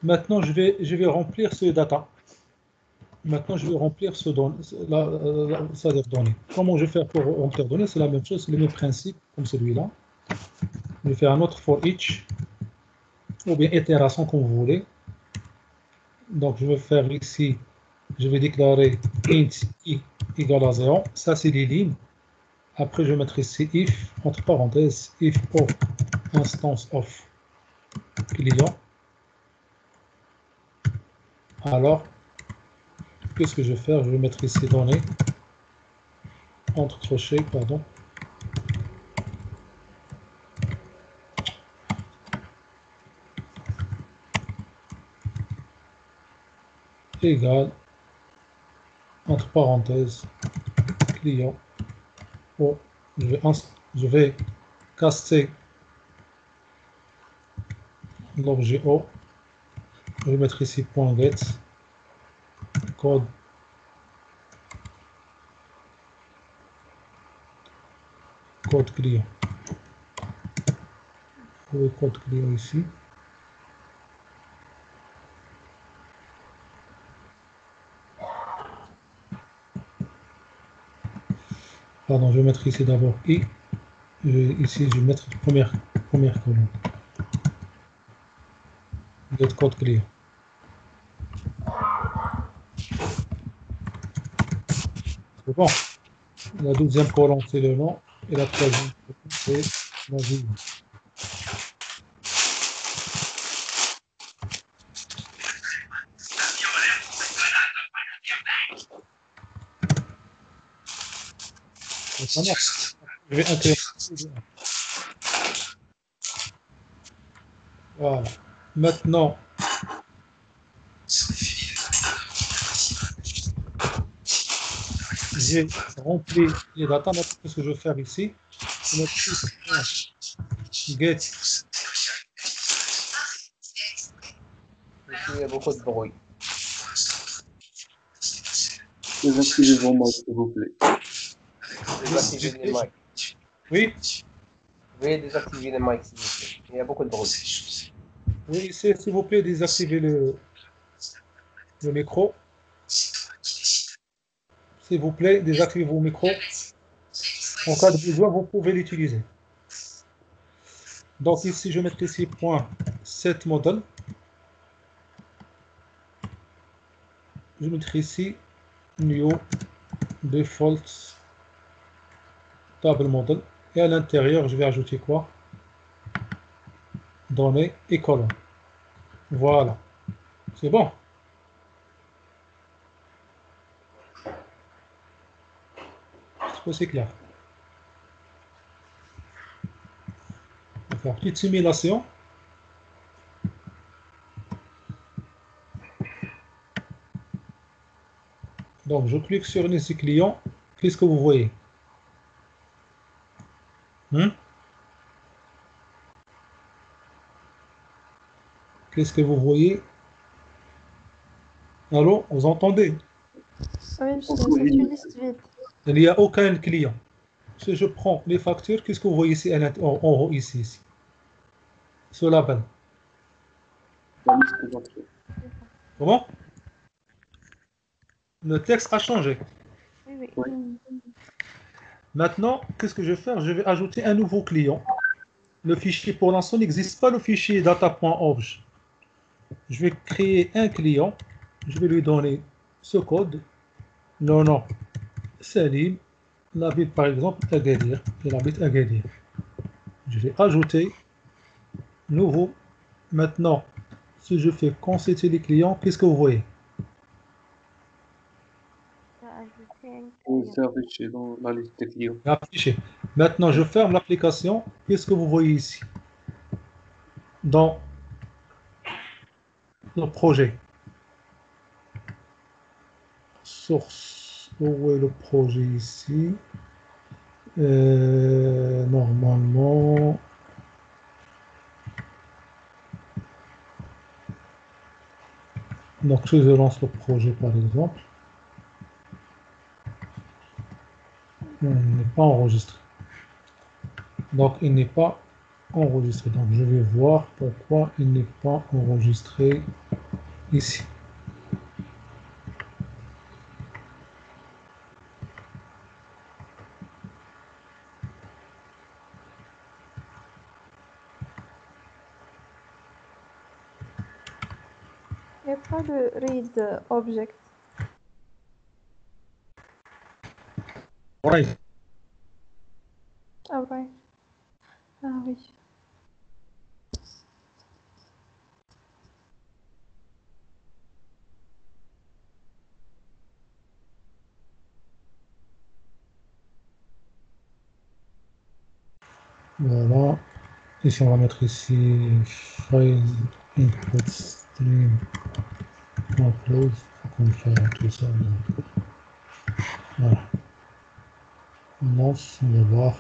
Maintenant, je vais remplir ce data. Maintenant, je vais remplir c'est-à-dire données. Comment je vais faire pour remplir données? C'est la même chose, c'est le même principe comme celui-là. Je vais faire un autre for each, ou bien itération comme vous voulez. Donc, je vais faire ici, je vais déclarer int i égale à 0. Ça, c'est les lignes. Après, je vais mettre ici if, entre parenthèses, if of instance of client. Alors, qu'est-ce que je vais faire? Je vais mettre ici données, entre crochets, pardon. Égale, entre parenthèses, client. Oh, je vais caster l'objet O. Je vais mettre ici .get, code, code client. Le code client ici. Pardon, je vais mettre ici d'abord I. Ici, je vais mettre première colonne. Get code client. C'est bon. La deuxième colonne, c'est le nom. Et la troisième colonne, c'est la ville. Ça marche. Je vais incrémenter. Voilà. Maintenant, j'ai rempli les datas. Maintenant, qu'est-ce que je vais faire ici? Je vais mettre get. Il y a beaucoup de bruit. Désactivez vos mics, s'il vous plaît. Désactivez les mics. Oui, Veuillez désactiver les mics, s'il vous plaît. Il y a beaucoup de bruit. oui, s'il vous plaît, désactivez le micro. S'il vous plaît, désactivez vos micros. En cas de besoin, vous pouvez l'utiliser. Donc ici, je vais mettre ici point set model. Je vais mettre ici new default table model. Et à l'intérieur, je vais ajouter quoi? Données et colonnes. Voilà. C'est bon. Est-ce que c'est clair? On va faire une petite simulation. Donc, je clique sur Ici client. Qu'est-ce que vous voyez? Qu'est-ce que vous voyez? Allô, vous entendez? Oui, c'est une liste vide. Il n'y a aucun client. Si je prends les factures, qu'est-ce que vous voyez ici en haut, ici, ce label? La liste des entrées. Comment? Le texte a changé. Oui, oui. Oui. Maintenant, qu'est-ce que je vais faire? Je vais ajouter un nouveau client. Le fichier, pour l'instant, n'existe pas le fichier data.org. Je vais créer un client. Je vais lui donner ce code. Non, non. Salim. Il habite par exemple Agadir. Il habite Agadir. Je vais ajouter nouveau. Maintenant, si je fais consulter les clients, qu'est-ce que vous voyez? C'est affiché dans la liste des clients. Affiché. Maintenant, je ferme l'application. Qu'est-ce que vous voyez ici? Dans le projet. Source. Où est le projet ici? Normalement. Donc, si je lance le projet par exemple, il n'est pas enregistré. Donc, il n'est pas enregistré. Donc, je vais voir pourquoi il n'est pas enregistré ici. Il n'y a pas de read object. Right. Ah ouais. Ah oui. Voilà. Ici, on va mettre ici file input stream upload. Il faut qu'on fasse tout ça. Voilà. On lance, on va voir.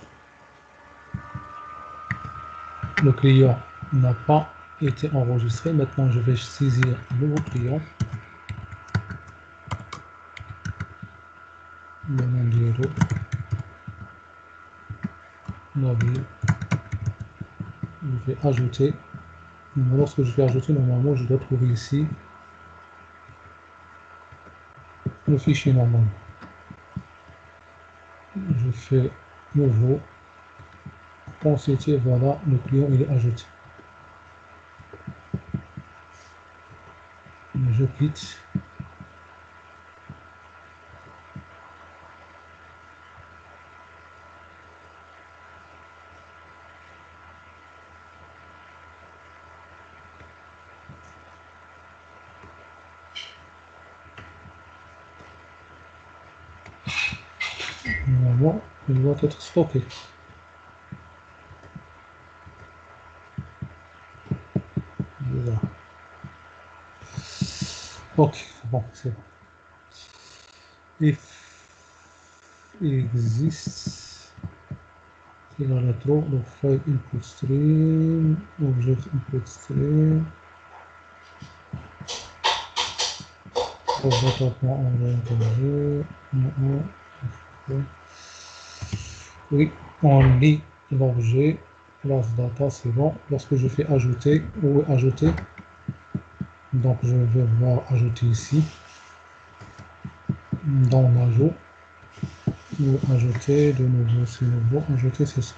Le client n'a pas été enregistré. Maintenant, je vais saisir un nouveau client. Le nom du héros. Nabil. Je vais ajouter. Lorsque je vais ajouter, normalement, je dois trouver ici le fichier normal. Je fais nouveau. Consulter, voilà, le client il est ajouté. Je quitte. Normalement, il doit être stocké. Voilà. Ok, bon, c'est bon. If exists, c'est la rétro, le file input stream, object input stream, oui, on lit l'objet, classe data, c'est bon. Lorsque je fais ajouter, ou ajouter, donc je vais voir ajouter ici, dans l'ajout, ou ajouter, de nouveau, c'est nouveau, ajouter, c'est ça.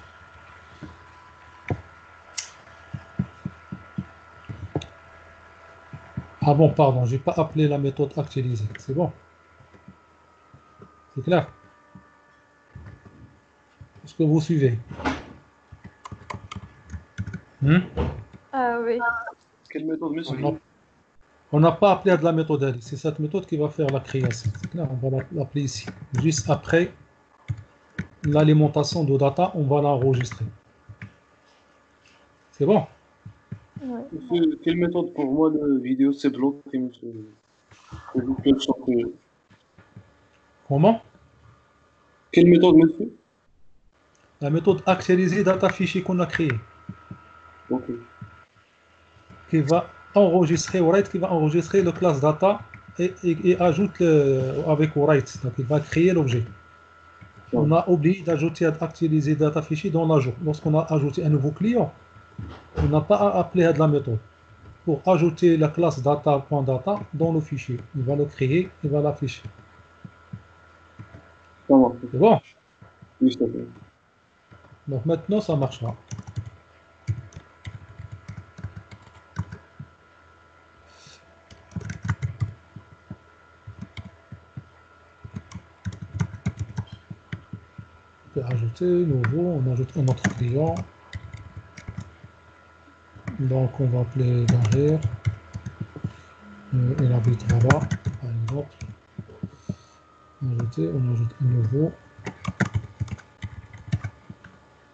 Ah bon, pardon, j'ai pas appelé la méthode actualisée, c'est bon. C'est clair? Est-ce que vous suivez? Ah oui. Quelle méthode, monsieur? On n'a pas appelé à de la méthode elle. C'est cette méthode qui va faire la création. C'est clair, on va l'appeler ici. Juste après l'alimentation de data, on va l'enregistrer. C'est bon? Ouais. Monsieur, quelle méthode pour moi, le vidéo s'est bloqué, monsieur? Comment? Quelle méthode, monsieur? La méthode actualisée data fichier qu'on a créé, Ok. qui va enregistrer, write, qui va enregistrer le classe data et ajoute avec write. Donc il va créer l'objet. On a oublié d'ajouter actualiser data fichier dans l'ajout. Lorsqu'on a ajouté un nouveau client, on n'a pas appelé à de la méthode pour ajouter la classe data.data dans le fichier. Il va le créer, il va l'afficher. Ça marche. C'est bon? Oui, s'il te plaît. Donc maintenant, ça marchera. On peut ajouter, nouveau, on ajoute un autre client. Donc on va appeler derrière. Il habite là, par exemple. Ajouter, on ajoute un nouveau.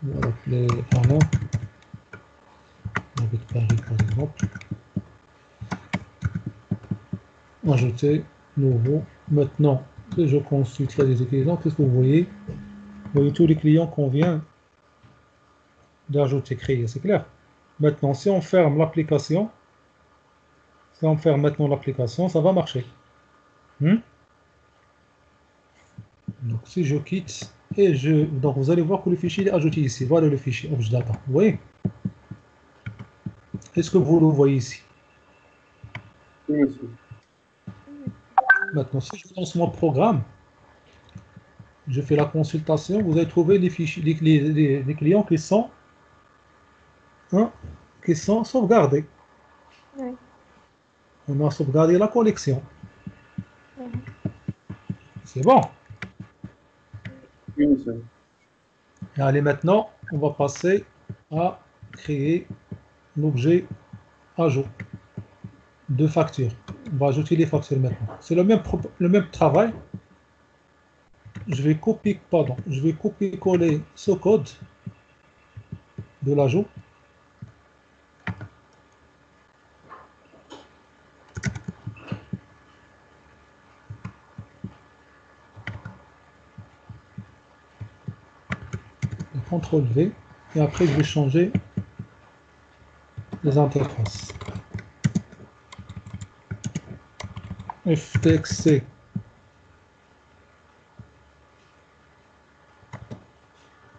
On va l'appeler Alain. Il habite Paris, par exemple. Ajouter, nouveau. Maintenant que je consulte là des clients, qu'est-ce que vous voyez? Vous voyez tous les clients qu'on vient d'ajouter, créer, c'est clair? Maintenant, si on ferme l'application, si on ferme maintenant l'application, ça va marcher. Donc si je quitte, donc vous allez voir que le fichier est ajouté ici. Voilà le fichier Obj Data. Vous voyez? Est-ce que vous le voyez ici? Oui, monsieur. Maintenant, si je lance mon programme, je fais la consultation, vous allez trouver les fichiers, les clients hein, qui sont sauvegardés. Oui. On a sauvegardé la collection. Mhm. C'est bon. Oui, monsieur. Et allez, maintenant, on va passer à créer l'objet ajout de facture. On va ajouter les factures maintenant. C'est le même travail. Je vais copier-coller ce code de l'ajout. CTRL V. Et après, je vais changer les interfaces. FTXC.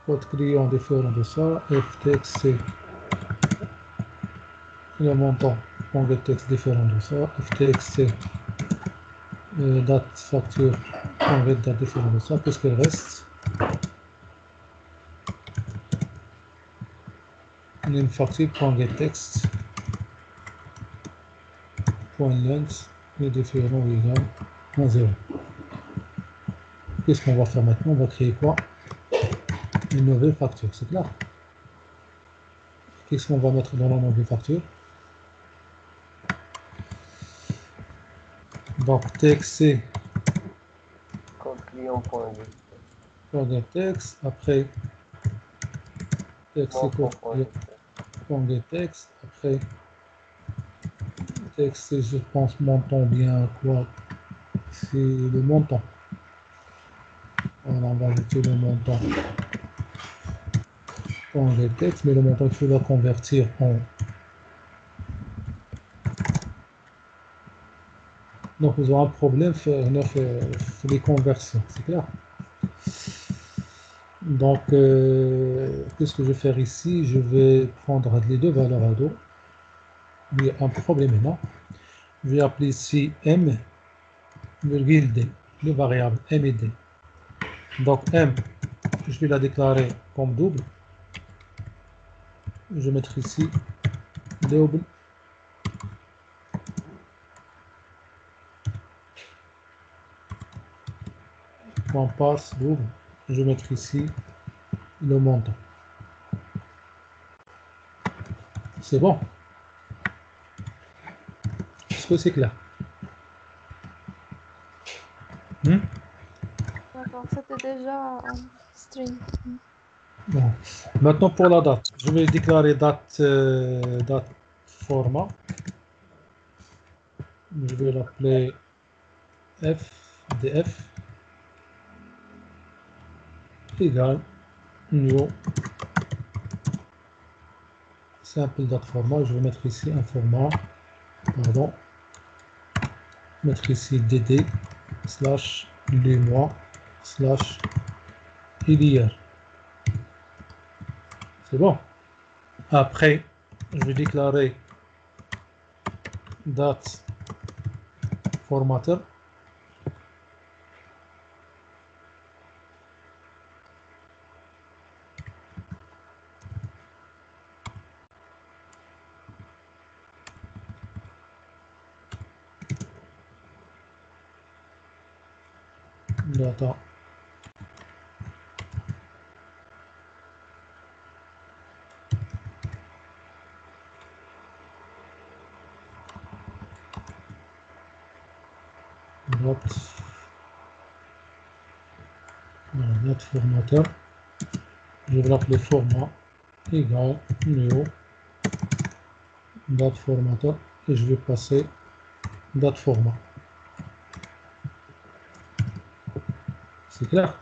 Code client différent de ça. FTXC. Le montant. Le texte différent de ça. FTXC. Date facture. Date différent de ça. Qu'est-ce qu'il reste? Une facture.getText. .length. Le différent égal à 0. Qu'est-ce qu'on va faire maintenant? On va créer quoi? Une nouvelle facture, c'est clair. Qu'est-ce qu'on va mettre dans la nouvelle facture? Donc, TXC, Code client.get. .getText, après TXC, Montant.get. .getText, après TXC, je pense, montant bien quoi? C'est le montant. Voilà, on va ajouter le montant. .getText, mais le montant, il faut le convertir en. Donc, vous aurez un problème faire les conversions, c'est clair. Donc, qu'est-ce que je vais faire ici? Je vais prendre les deux valeurs à dos. Il y a un problème maintenant. Je vais appeler ici M, virgule D, le variable M et D. Donc, M, je vais la déclarer comme double. Je vais mettre ici double. Point passe double. Je vais mettre ici le montant. C'est bon. Est-ce que c'est clair? D'accord, c'était déjà un string. Bon. Maintenant pour la date. Je vais déclarer date format. Je vais l'appeler FDF égale new simple date format. Je vais mettre ici un format, pardon, mettre ici dd slash le mois slash hier. C'est bon. Après, je vais déclarer date formateur. Data date formateur. Je vais l'appeler format égale new date formateur et je vais passer date format. C'est clair?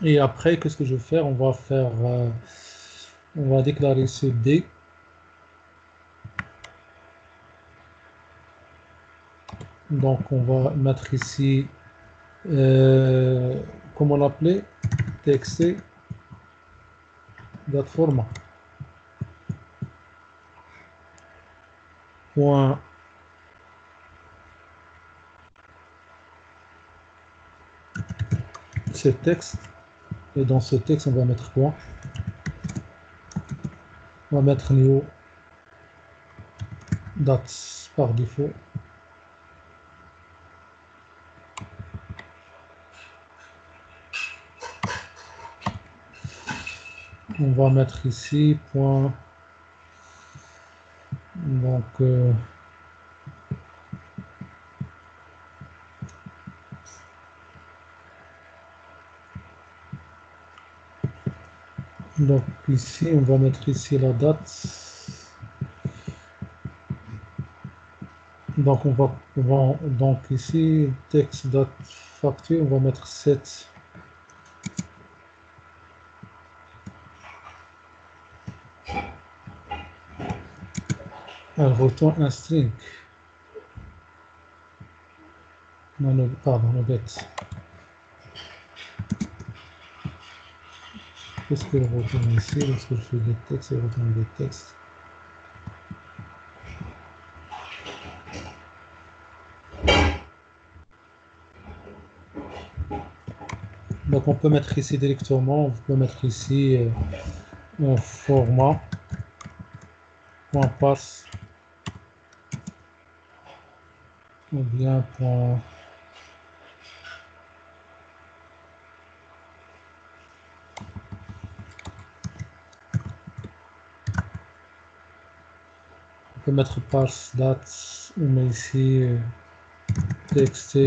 Et après, qu'est-ce que je vais faire? On va déclarer ce D. Donc, on va mettre ici, comment l'appeler? TXT, date format. point ce texte. Et dans ce texte, on va mettre quoi? On va mettre new date par défaut. On va mettre ici point. Donc ici, on va mettre ici la date. Donc donc ici texte date facture, on va mettre 7. Elle retourne un string. Non, pardon, le bête. Qu'est-ce qu'elle retourne ici? Lorsque je fais des textes, elle retourne des textes. Donc on peut mettre ici directement, on peut mettre ici un format, point passe, ou bien point. On peut mettre passe date, on met ici texte,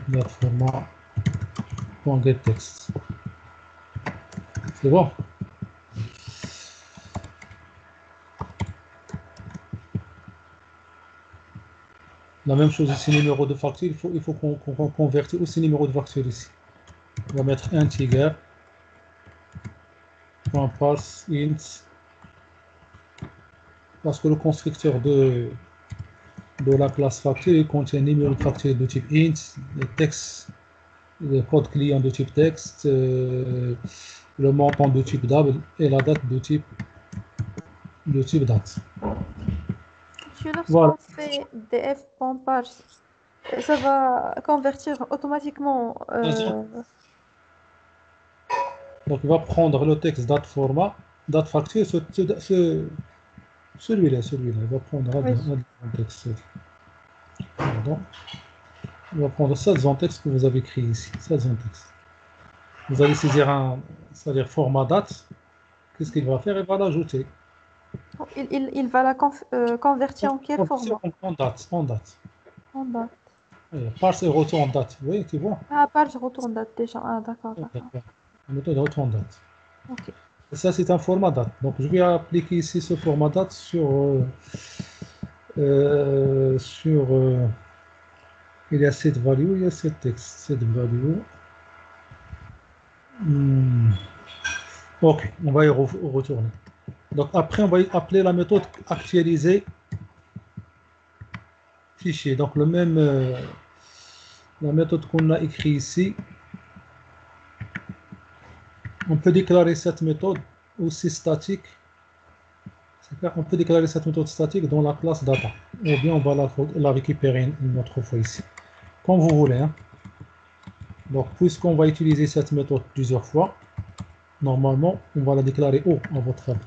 date format, point get text. C'est bon? La même chose ici, numéro de facture, il faut qu'on convertisse aussi numéro de facture ici. On va mettre integer, point passe, int, parce que le constructeur de la classe facture, il contient numéro de facture de type int, le texte, le code client de type texte, le montant de type double et la date de type date. Lorsqu'on Voilà. fait df.parse, ça va convertir automatiquement. Donc il va prendre le texte date format, date facture, celui-là, il va prendre un texte. Pardon. On va prendre ça dans le texte que vous avez écrit ici, ça dans le texte. Vous allez saisir c'est-à-dire format date. Qu'est-ce qu'il va faire? Il va l'ajouter. Il va la convertir en quel format? En date. En date. Parse et retour en date. Vous voyez, tu vois? Ah, parse retourne date déjà. Ah, d'accord. La méthode retour en date. Ok. Et ça, c'est un format date. Donc, je vais appliquer ici ce format date sur il y a cette value, il y a cette texte, cette value. Ok, on va y retourner. Donc après, on va appeler la méthode actualiser fichier. Donc la méthode qu'on a écrite ici, on peut déclarer cette méthode aussi statique. On peut déclarer cette méthode statique dans la classe data. Ou bien on va la récupérer une autre fois ici. Comme vous voulez. Hein. Donc puisqu'on va utiliser cette méthode plusieurs fois, normalement, on va la déclarer haut à votre avis.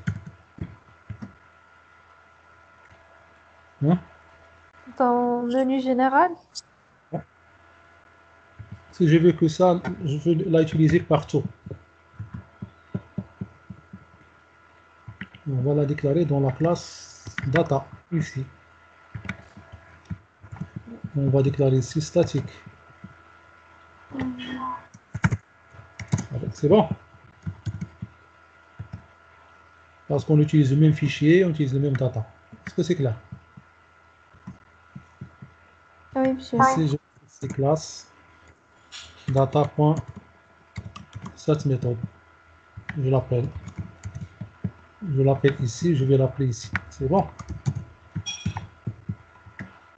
Hein? Dans le menu général? Si je veux que ça, je veux la utiliser partout. On va la déclarer dans la classe data, ici. On va déclarer ici statique. C'est bon? Parce qu'on utilise le même fichier, on utilise le même data. Est-ce que c'est clair? Oui, monsieur. Ici, j'ai cette classe data.set méthode. Je l'appelle ici, je vais l'appeler ici. C'est bon?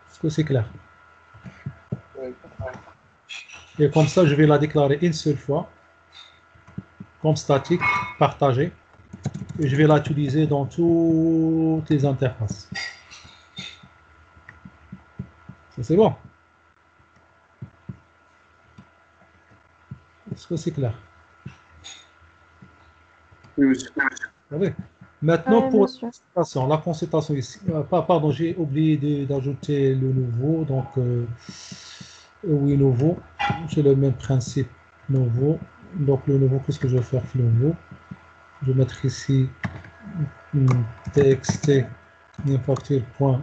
Est-ce que c'est clair? Oui. Et comme ça, je vais la déclarer une seule fois, comme statique, partagée. Et je vais l'utiliser dans toutes les interfaces. C'est bon. Est-ce que c'est clair? Oui, monsieur. Vous savez. Maintenant, Oui, pour monsieur. la consultation ici. Pardon, j'ai oublié d'ajouter le nouveau. Donc, oui, nouveau. C'est le même principe. Nouveau. Donc, le nouveau, qu'est-ce que je vais faire avec le nouveau? Je vais mettre ici txt facture point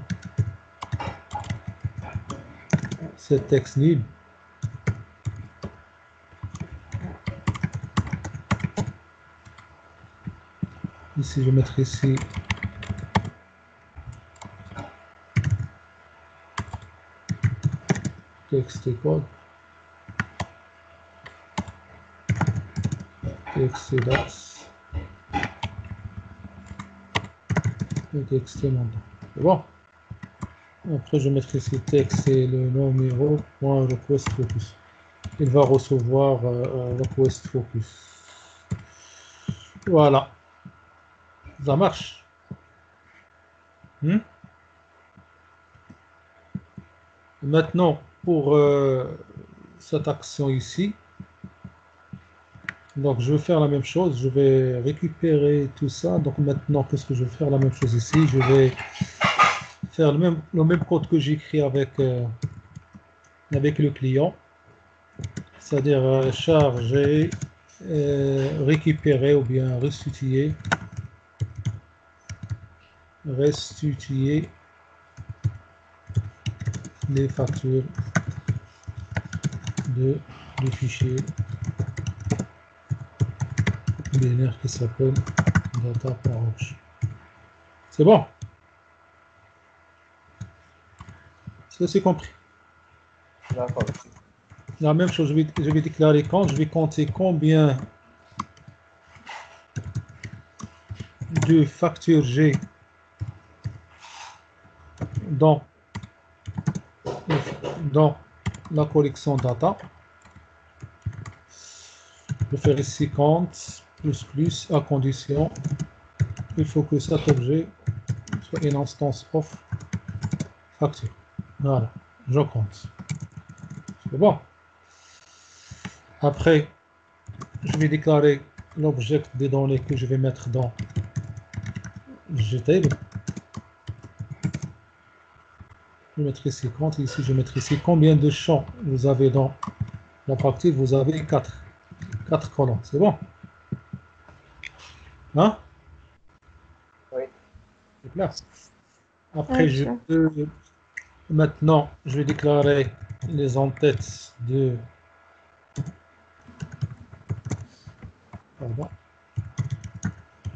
c'est texte nul. Ici, je vais mettre ici texte code, texte dax, et texte montant. C'est bon. Après, je vais mettre ici texte et le numéro point request focus. Il va recevoir request focus. Voilà, ça marche. Maintenant, pour cette action ici, donc je vais faire la même chose, je vais récupérer tout ça. Donc maintenant, qu'est-ce que je vais faire? La même chose ici, je vais faire le même code que j'ai écrit avec le client, c'est-à-dire charger, récupérer ou bien restituer les factures du fichier binaire qui s'appelle data.org. C'est bon? Est-ce que c'est compris? D'accord. La même chose, je vais déclarer quand, je vais compter combien de factures j'ai dans, dans la collection data. Je vais faire ici compte plus à condition il faut que cet objet soit une instance of facture. Voilà, je compte. C'est bon. Après, je vais déclarer l'objet des données que je vais mettre dans GTable. Je vais mettre ici compte, ici je vais mettre ici combien de champs vous avez dans la facture. Vous avez 4 colonnes, c'est bon? Hein? Oui. C'est clair. Oui, Après, monsieur. maintenant, je vais déclarer les en-têtes de... Pardon,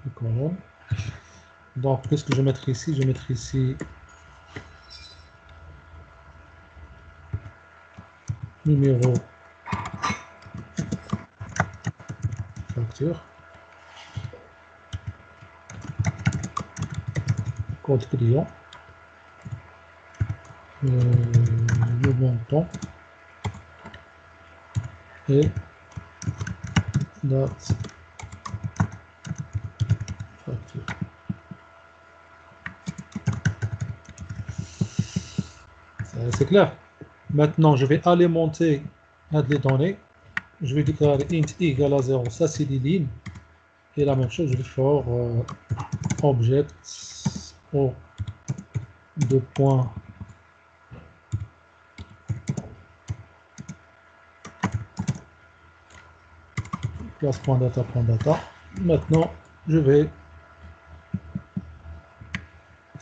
les colonnes. Donc, qu'est-ce que je vais mettre ici? Je vais mettre ici numéro facture, code client, le montant et date facture. C'est clair. Maintenant, je vais alimenter les données. Je vais déclarer int égale à 0. Ça, c'est des lignes. Et la même chose, je vais faire object au deux points classe.data.data. Maintenant, je vais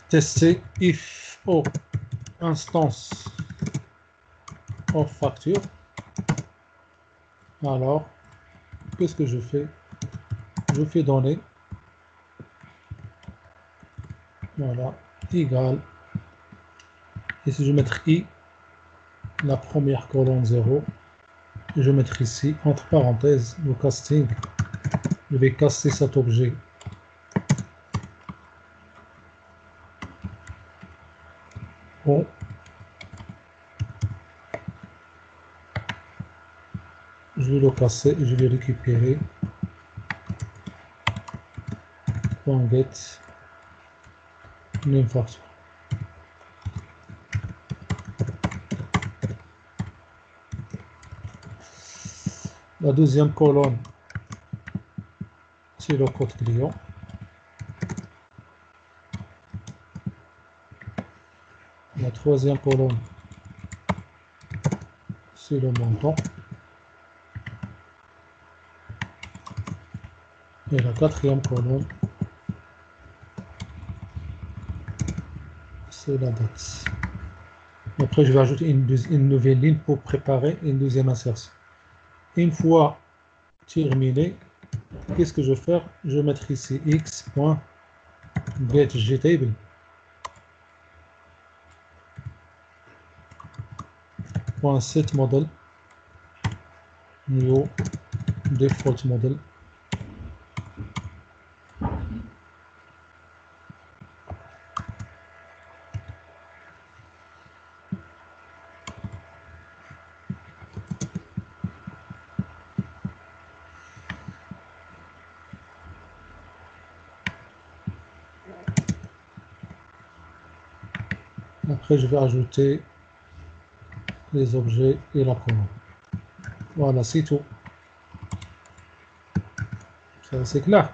tester if au instance of facture. Alors, qu'est-ce que je fais? Je fais donner, voilà, égale, et si je vais mettre i, la première colonne 0, et je vais mettre ici, entre parenthèses, le casting, je vais casser cet objet au je vais le casser et je vais récupérer .get name facture. La deuxième colonne, c'est le code client. La troisième colonne, c'est le montant. Et la quatrième colonne, c'est la date. Après, je vais ajouter une nouvelle ligne pour préparer une deuxième insertion. Une fois terminé, qu'est-ce que je vais faire? Je vais mettre ici x.getGTable. .setModel new default model. Après, je vais ajouter les objets et la colonne. Voilà, c'est tout. C'est clair.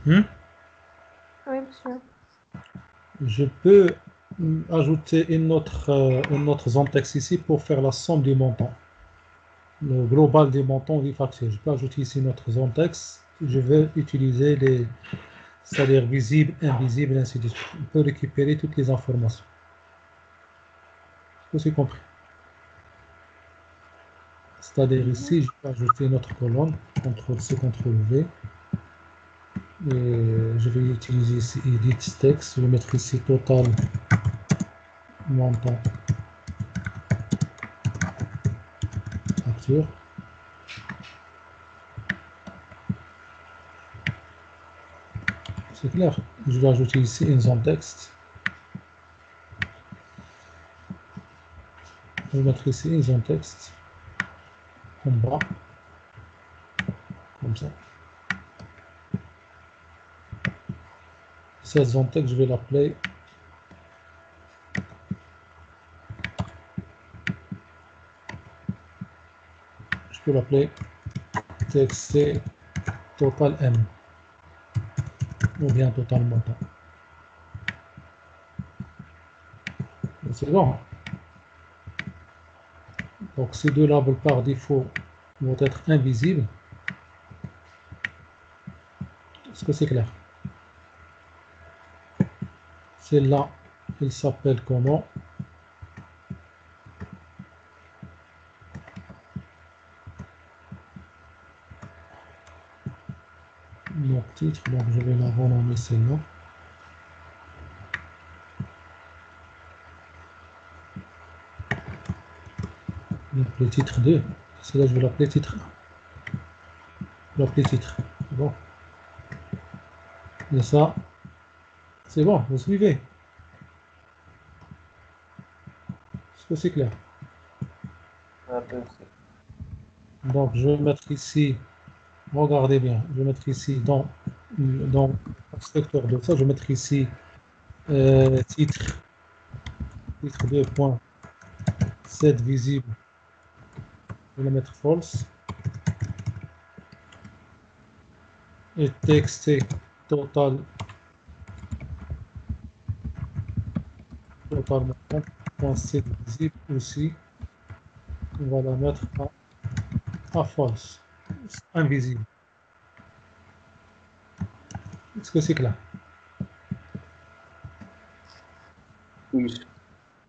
Oui, monsieur. Je peux ajouter une autre zone texte ici pour faire la somme des montants. Le global des montants du facture. Je peux ajouter ici notre zone texte. Je vais utiliser les salaires visibles, invisibles, et ainsi de suite. On peut récupérer toutes les informations. Tout c'est compris. C'est-à-dire ici, je peux ajouter une autre colonne, CTRL-C, CTRL-V. Et je vais utiliser ici Edit Text. Je vais mettre ici total montant facture. C'est clair. Je vais ajouter ici une zone texte. Je vais mettre ici une zone texte en bas, comme ça. Cette zone texte, je vais l'appeler TXT total M ou bien total montant. C'est bon. Donc ces deux labels par défaut vont être invisibles. Est-ce que c'est clair? Celle-là, il s'appelle comment? Mon titre, donc je vais la renommer celle-là. L'appeler titre 2. Celle-là, je vais l'appeler titre 1. Je vais l'appeler titre. Bon. Et ça, c'est bon, vous suivez? Est-ce que c'est clair? Un peu aussi. Donc, je vais mettre ici, regardez bien, je vais mettre ici dans le secteur de ça, je vais mettre ici titre 2.set visible, je vais le mettre false, et texte total montant.set visible aussi, on va la mettre à false, invisible. Est-ce que c'est clair? Oui, monsieur.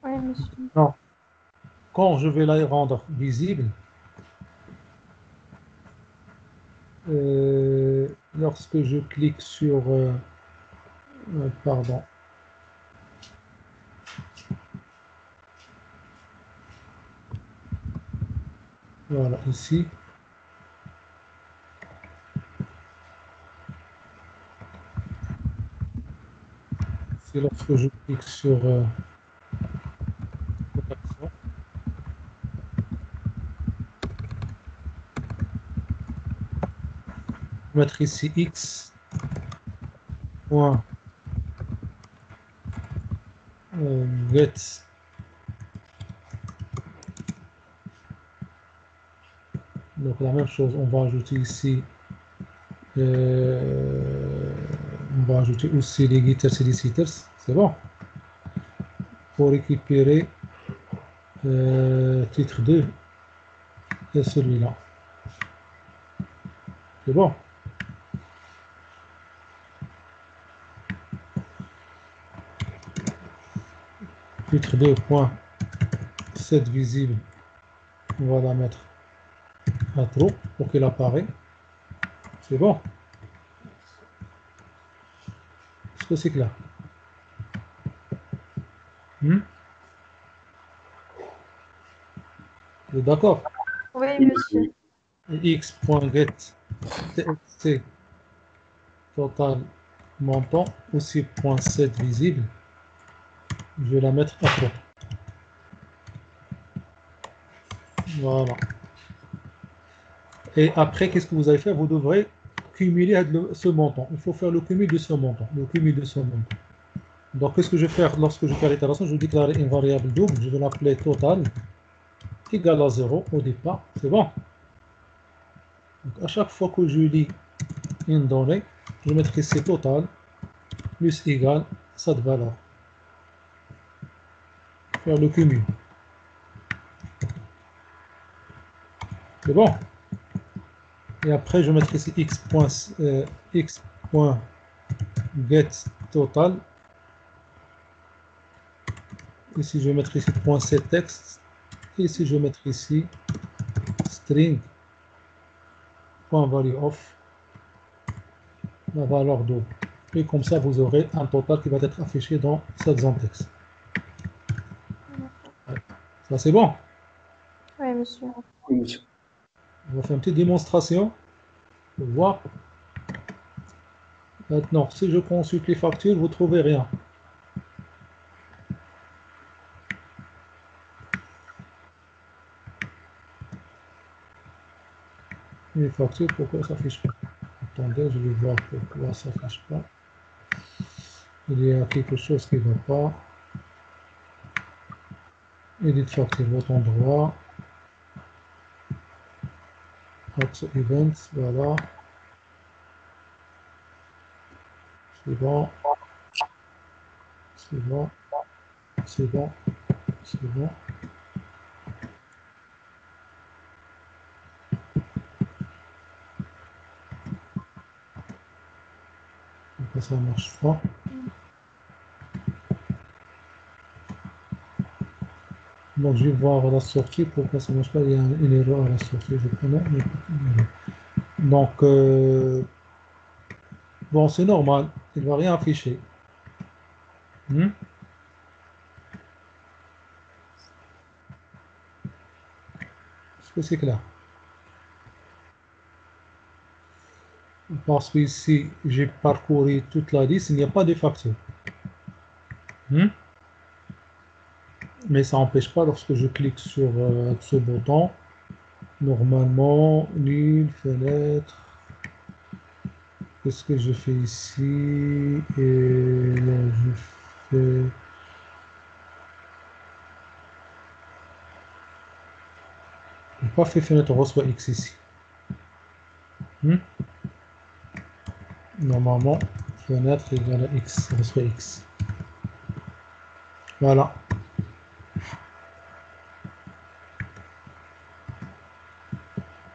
Oui, monsieur. Non. Quand je vais la rendre visible, lorsque je clique sur pardon, voilà ici, c'est lorsque je clique sur protection. Mettre ici x point get Donc la même chose, on va ajouter ici, on va ajouter aussi les getters et les setters, c'est bon. Pour récupérer titre 2 et celui-là. C'est bon. Titre 2.set visible, on va la mettre à trop pour qu'il apparaît. C'est bon. Est-ce que c'est clair? Vous êtes d'accord? Oui, monsieur. X.get txt total montant aussi .set visible. Je vais la mettre à trop. Voilà. Et après, qu'est-ce que vous allez faire? Vous devrez cumuler ce montant. Il faut faire le cumul de ce montant. Le cumul de ce montant. Donc, qu'est-ce que je vais faire lorsque je fais l'itération? Je vais déclarer une variable double. Je vais l'appeler total égale à 0 au départ. C'est bon. Donc, à chaque fois que je lis une donnée, je mettrai ici total plus égal cette valeur. Faire le cumul. C'est bon. Et après, je mettrai ici x.get total. Ici, je vais mettre ici .setText. Et ici, je vais mettre ici string .value of la valeur double. Et comme ça, vous aurez un total qui va être affiché dans cette zone texte. Ça, c'est bon. Oui, monsieur. Oui, monsieur. On va faire une petite démonstration pour voir. Maintenant, si je consulte les factures, vous ne trouvez rien. Les factures, pourquoi ça ne s'affiche pas? Attendez, je vais voir pourquoi ça ne s'affiche pas. Il y a quelque chose qui ne va pas. Edit facture, bouton droit. Axe events, voilà. C'est bon. C'est bon. C'est bon. C'est bon. Pourquoi ça ne marche pas? Donc je vais voir à la sortie pourquoi ça ne marche pas. Il y a une erreur à la sortie, je connais. Donc, bon, c'est normal. Il ne va rien afficher. Est-ce que c'est clair? Parce que ici, j'ai parcouru toute la liste, il n'y a pas de facture. Mais ça n'empêche pas, lorsque je clique sur ce bouton, normalement, nul, fenêtre, qu'est-ce que je fais ici? Et là, je fais... Je n'ai pas fait fenêtre reçoit X ici. Normalement, fenêtre égale à X, reçoit X. Voilà.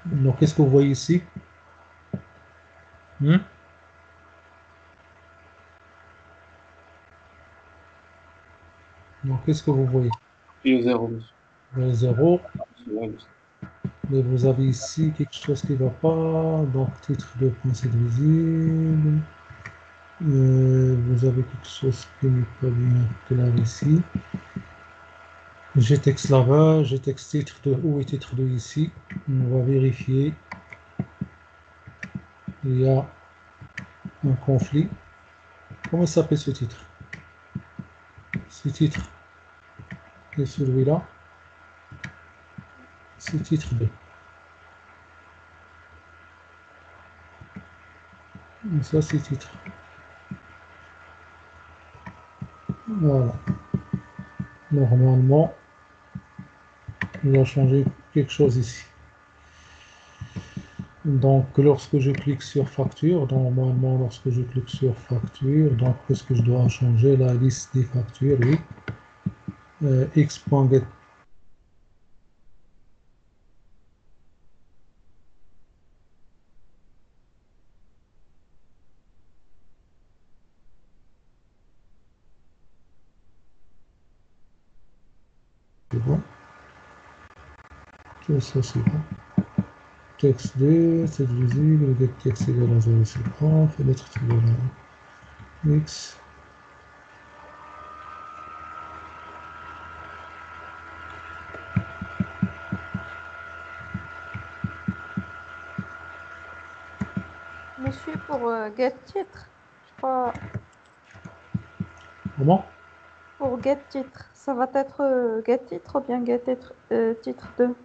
Donc, qu'est-ce que vous voyez ici? Donc, qu'est-ce que vous voyez? Il y a 0, monsieur. Vous avez 0. Oui, monsieur. Mais vous avez ici quelque chose qui ne va pas. Donc, titre de principe visible. Vous avez quelque chose qui n'est pas bien clair ici. J'ai texte là-bas, j'ai texte titre de où et titre de ici. On va vérifier. Il y a un conflit. Comment s'appelle ce titre? Ce titre et celui-là. C'est titre 2. Et ça, c'est titre. Voilà. Normalement, on va changer quelque chose ici. Donc, lorsque je clique sur facture, normalement, lorsque je clique sur facture, donc, qu'est-ce que je dois changer? La liste des factures, oui. X.get. C'est bon. Tout ça, c'est bon. Texte 2, c'est visible. Le get texte égal à 0, c'est bon. Fenêtre égal à X. Monsieur, pour get titre, je crois, Comment? pour get titre, ça va être get titre ou bien get titre, titre 2.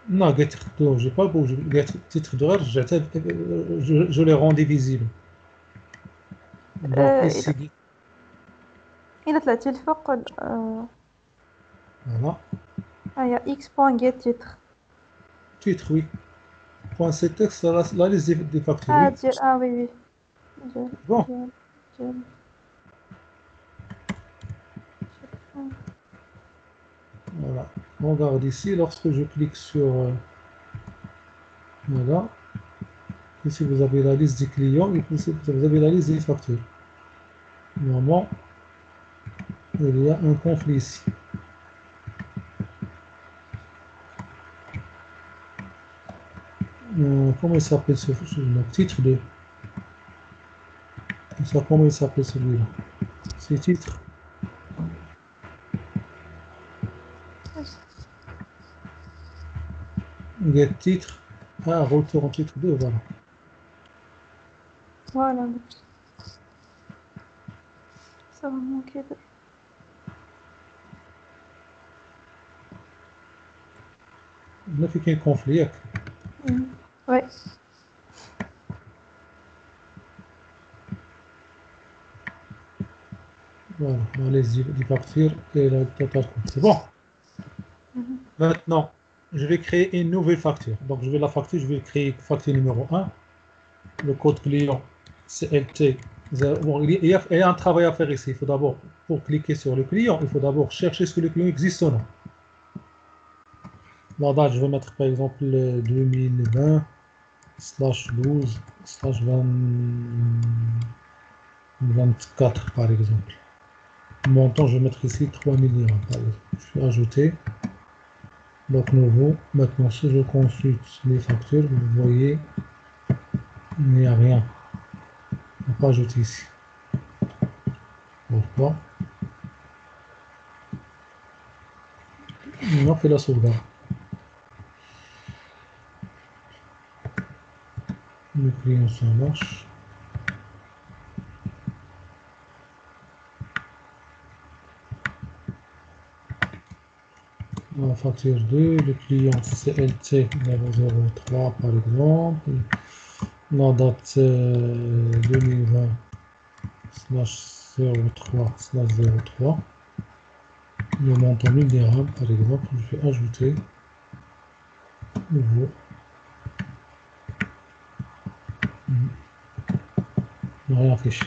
Non, get titre 2, j'ai pas beau. Get titre d'horaire, je l'ai rendu visible. Donc, إلى ici, إلى طلعتي الفوق voilà. هيا x.get titre. Titre, oui. Point CTEX, la liste des factures, oui. Oui oui. ديال Bon, ديال ديال voilà. On regarde ici, lorsque je clique sur, voilà, ici vous avez la liste des clients et ici vous avez la liste des factures. Normalement, il y a un conflit ici. Comment il s'appelle celui-là? Titre 2. Ça, comment il s'appelle celui-là? C'est titre. Get titre. Ah, retour en titre 2, voilà. Voilà. Ça va manquer de... Il n'y a fait qu'un conflit. Ouais. Voilà, la liste des factures et la total compte. C'est bon. Mhm. Maintenant, je vais créer une nouvelle facture. Donc, je vais la facture, je vais créer facture numéro 1. Le code client, c'est LT. Bon, il y a un travail à faire ici. Il faut d'abord, pour cliquer sur le client, il faut d'abord chercher ce que le client existe ou non. La date, je vais mettre par exemple 2020 /12 24 par exemple. Le montant, je vais mettre ici 3 milliards par exemple. Je vais ajouter. Donc nouveau. Maintenant, si je consulte les factures, vous voyez, il n'y a rien. On va pas ajouter ici. Pourquoi? On a fait la sauvegarde. Le client, ça marche. La facture 2, le client CLT 003 par exemple. La date 2020 /03/03. Le montant 1000 dirhams par exemple. Je vais ajouter nouveau. On n'a rien affiché.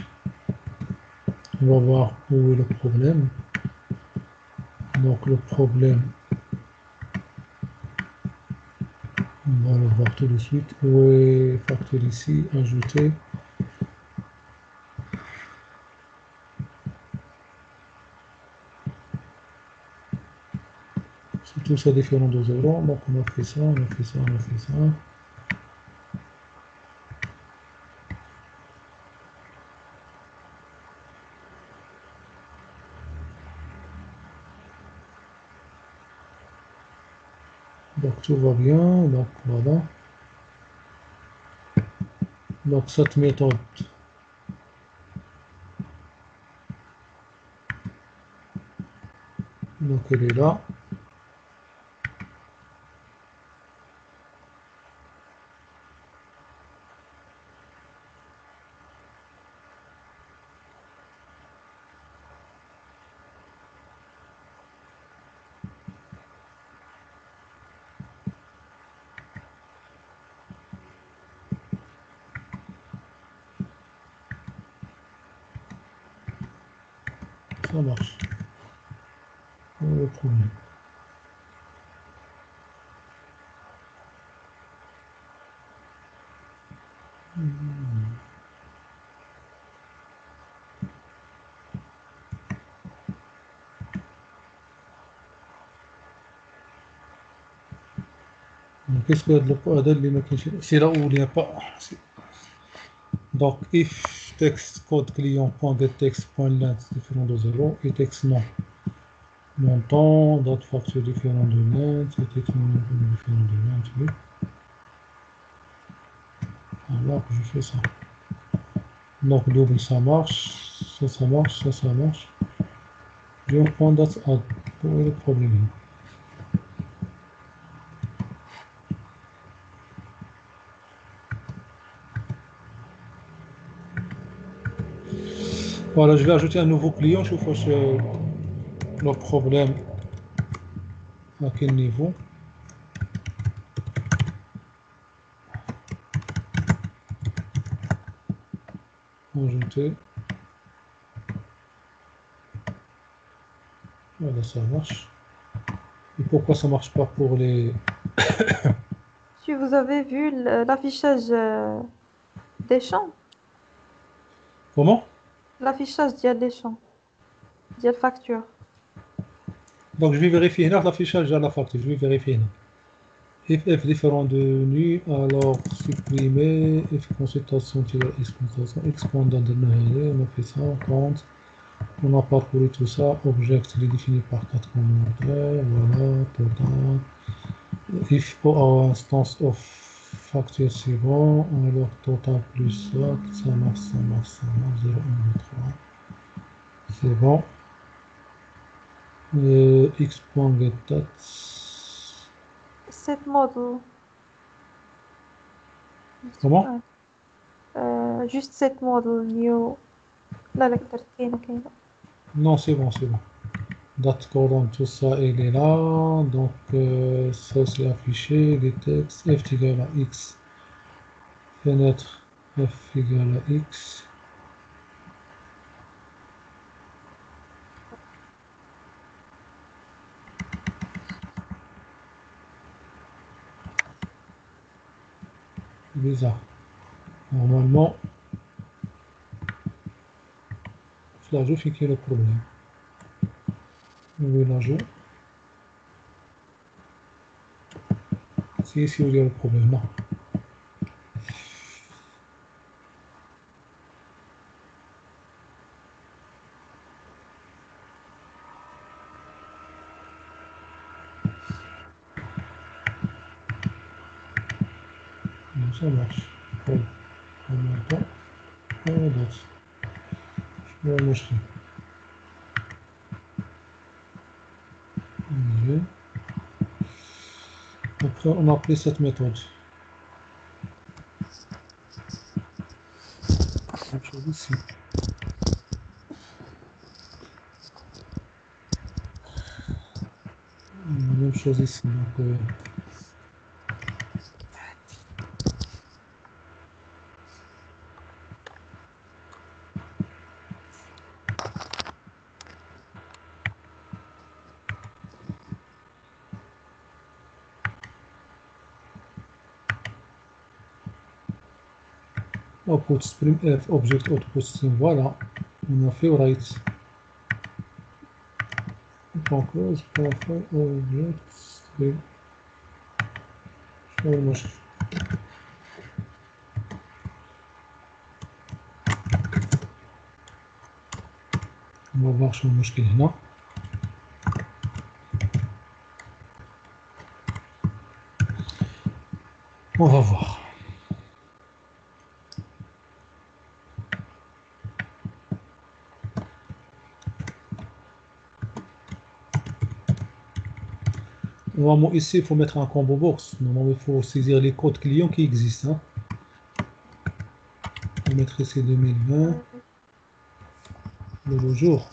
On va voir où est le problème. Donc le problème, on va le voir tout de suite. Où est facture ici, ajouter. C'est tout ça différent de 0. Donc on a fait ça, on a fait ça, on a fait ça. Donc tout va bien. Donc voilà. Donc cette méthode, donc elle est là. Ça marche. Pas de problème. Qu'est-ce que c'est là où il n'y a pas. Donc, if text code client.getText.length différent de 0 et text montant, date facture différent de length et text différent de length, oui. Alors, je fais ça. Donc, double, ça marche. Ça marche, ça marche. Je reprends date add. Où est le problème? Voilà, je vais ajouter un nouveau client. Je vois le problème à quel niveau. Ajouter. Voilà, ça marche. Et pourquoi ça marche pas pour les... Si vous avez vu l'affichage des champs, Comment? l'affichage des champs, la facture. Donc, je vais vérifier là l'affichage à la facture. Je vais vérifier là. If F différent de nu, alors supprimer, F consultation, exportation, expandant de on a fait ça, compte. On a parcouru tout ça, object il est défini par 4 commentaires, voilà, total. If instance of facture c'est bon, alors total plus ça marche, 0, 1, 2, 3. C'est bon. X.getDate. Set model. Comment? Juste set model new. لا لا كترت كاينة. Non, c'est bon, c'est bon. Date colonne, tout ça, il est là. Donc, ça c'est affiché. Les textes, f égale à x. Fenêtre, f égale à x. Bizarre. Normalement, l'ajout fait qu'il y a le problème. Oui, l'ajout. C'est ici où il y a le problème. Non. Non, ça marche. En même temps, on date. Je vais le montrer. Après, on a appelé cette méthode. Même chose ici. Même chose ici. Donc, output stream f object output stream, voilà, on a fait write. Donc close profile object stream. شنو المشكل؟ on va voir شنو المشكل هنا. On va voir. Normalement, ici, il faut mettre un combo box. Normalement, il faut saisir les codes clients qui existent. Hein. On va mettre ici 2020. Le jour.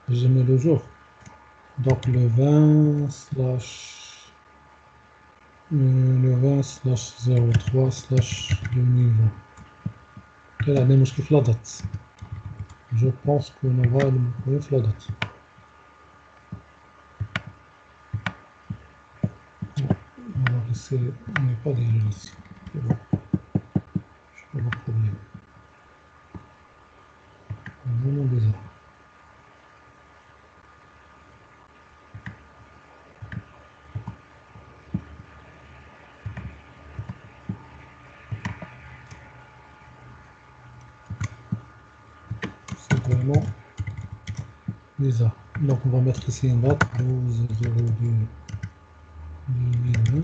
Je mets le jour. Donc, le 20 slash... le 20 slash 03 slash 2020. Quelle année, moi, je kiffe la date. Je pense qu'on aura le problème sur la date. Alors, on n'est pas déjà ici. C'est bon. Je peux pas de problème. Vraiment bizarre. C'est vraiment bizarre. Donc on va mettre ici une date 12/02/2020.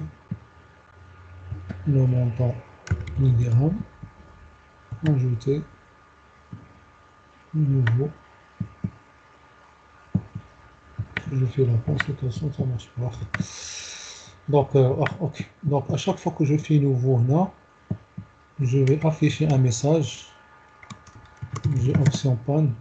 Le montant 1000 dirhams. Ajouter nouveau. Je fais la consultation, ça marche pas. Donc, ok. Donc à chaque fois que je fais nouveau là, je vais afficher un message. J'ai option panne.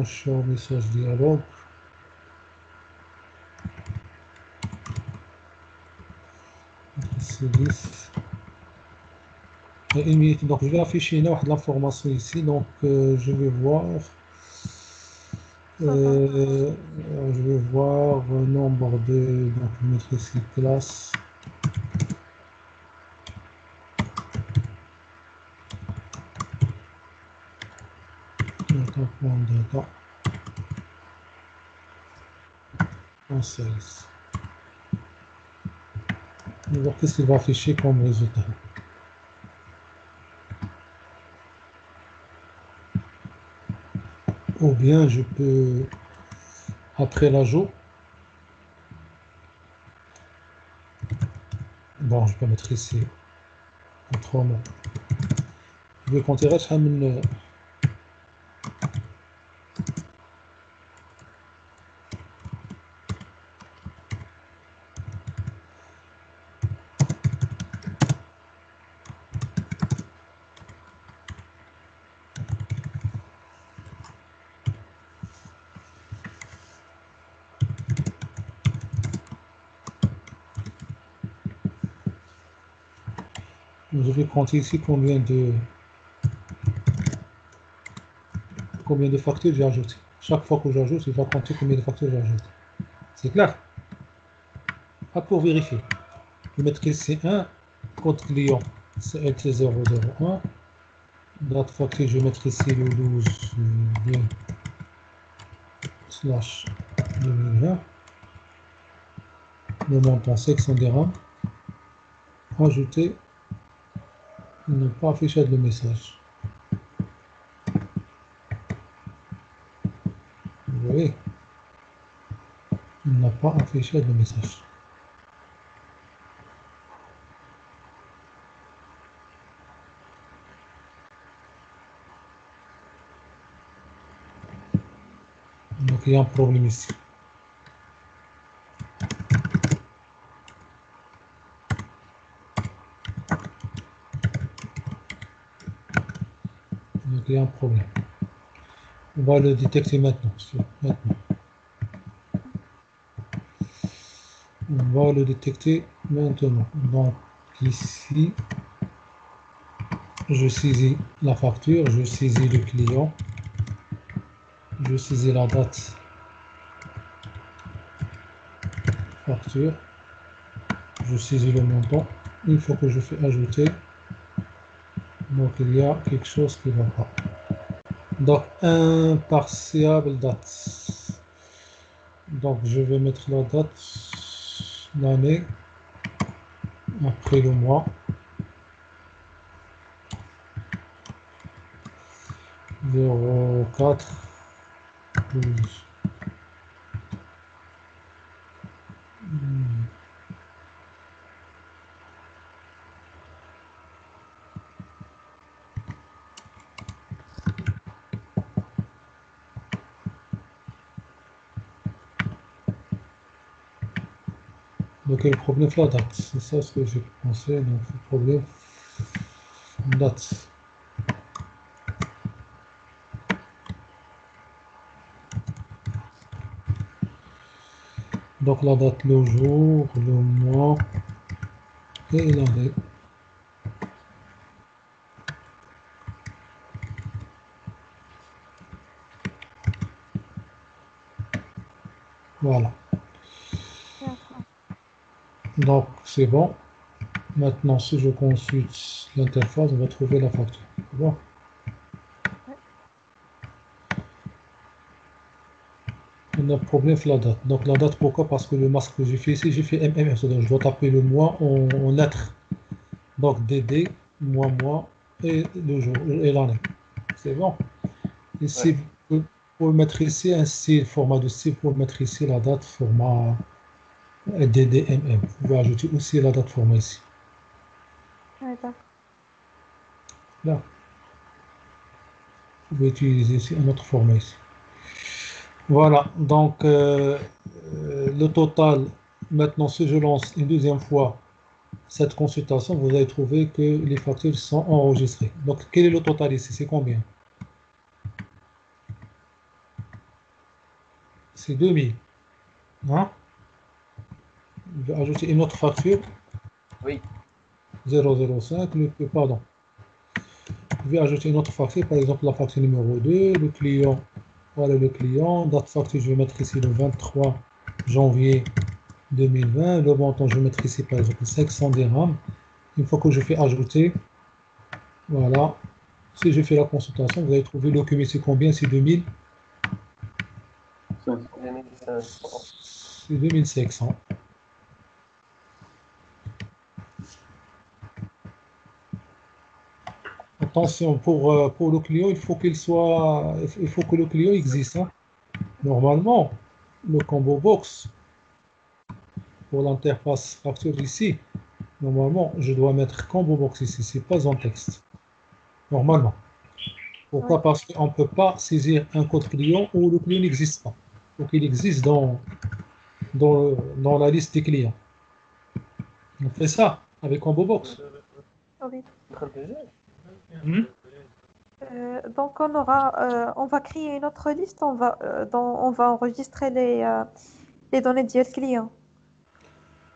Show message dialogue. C'est 10. Donc je vais afficher l'information ici. Donc je vais voir. Je vais voir le nombre de. Donc je vais mettre ici classe. Data. En sales. On va voir qu'est-ce qu'il va afficher comme résultat. Ou bien je peux, après l'ajout, bon, je peux mettre ici autrement. Je vais compter une. Je vais compter ici combien de factures j'ai ajouté. Chaque fois que j'ajoute, il va compter combien de factures j'ai ajouté. C'est clair? Pas pour vérifier. Je vais mettre ici 1, code client, c'est LT001. Date facture, je vais mettre ici le 12/2020. Le montant 500 dirhams. Ajouter, ne pas afficher le message. Vous voyez? Il n'a pas affiché le message. Donc il y a un problème ici. Donc il y a un problème. On va le détecter maintenant. On va le détecter maintenant. Donc ici, je saisis la facture, je saisis le client, je saisis la date facture, je saisis le montant. Une fois que je fais ajouter, donc il y a quelque chose qui ne va pas. Donc impartiable date. Donc je vais mettre la date, l'année, après le mois. 04/12. Donc le problème c'est la date, c'est ça ce que j'ai pensé. Donc le problème date. Donc la date, le jour, le mois et l'année. Voilà. D'accord. Donc c'est bon. Maintenant, si je consulte l'interface, on va trouver la facture. Bon. Ouais. On a un problème sur la date. Donc la date, pourquoi? Parce que le masque que j'ai fait ici, j'ai fait MMR. C'est-à-dire je dois taper le mois en lettres. Donc DD, mois, et le jour, et l'année. C'est bon. Ici, Ouais. pour mettre ici un style, format de style, pour mettre ici la date, format DDMM. Vous pouvez ajouter aussi la date format ici. Ouais, d'accord. Là, vous pouvez utiliser ici un autre format ici. Voilà, donc le total, maintenant si je lance une deuxième fois cette consultation, vous allez trouver que les factures sont enregistrées. Donc quel est le total ici? C'est combien? C'est 2000. Hein? Je vais ajouter une autre facture, Oui. 005, pardon. Je vais ajouter une autre facture, par exemple la facture numéro 2, le client, voilà le client, date facture, je vais mettre ici le 23 janvier 2020, le montant, je vais mettre ici par exemple 500 dirhams. Une fois que je fais ajouter, voilà, si je fais la consultation, vous allez trouver le cumul, c'est combien? C'est 2000, 500. 2500. c'est 2500. Attention, pour le client, il faut que le client existe, hein. Normalement, le combo box, pour l'interface facture ici, normalement, je dois mettre combo box ici, c'est pas en texte. Normalement. Oui. Pourquoi? Parce qu'on ne peut pas saisir un code client où le client n'existe pas. Donc il existe dans la liste des clients. On fait ça avec combo box. Oui. Hmm. Donc on va créer une autre liste. On va enregistrer les données du client.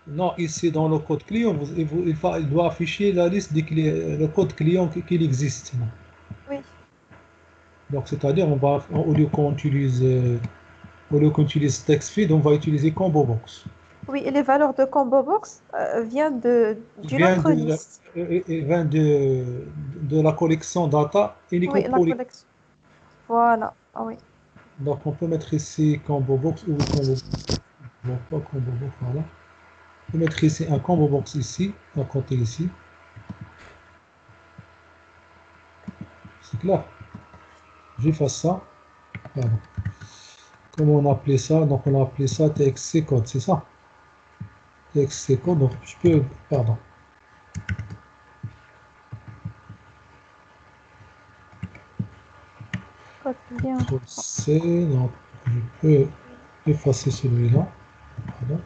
Non, ici dans le code client, il doit afficher la liste des clients, le code client qu'il existe. Oui. Donc c'est-à-dire, au lieu qu'on utilise TextFeed, on va utiliser combo box. Oui, et les valeurs de combo box viennent Il d'une vient autre liste. il vient de la collection data uniquement Oui, la pour les. collection. Voilà. Ah oui. Donc on peut mettre ici combo box ou combo, non, pas combo box, voilà. On peut mettre ici un combo box ici, à côté ici. C'est clair. J'efface ça. Voilà. Comment on appelait ça? Donc on a appelé ça TXC code, c'est ça? TXC code, donc je peux, pardon. Code client. C, donc je peux effacer celui-là. Pardon.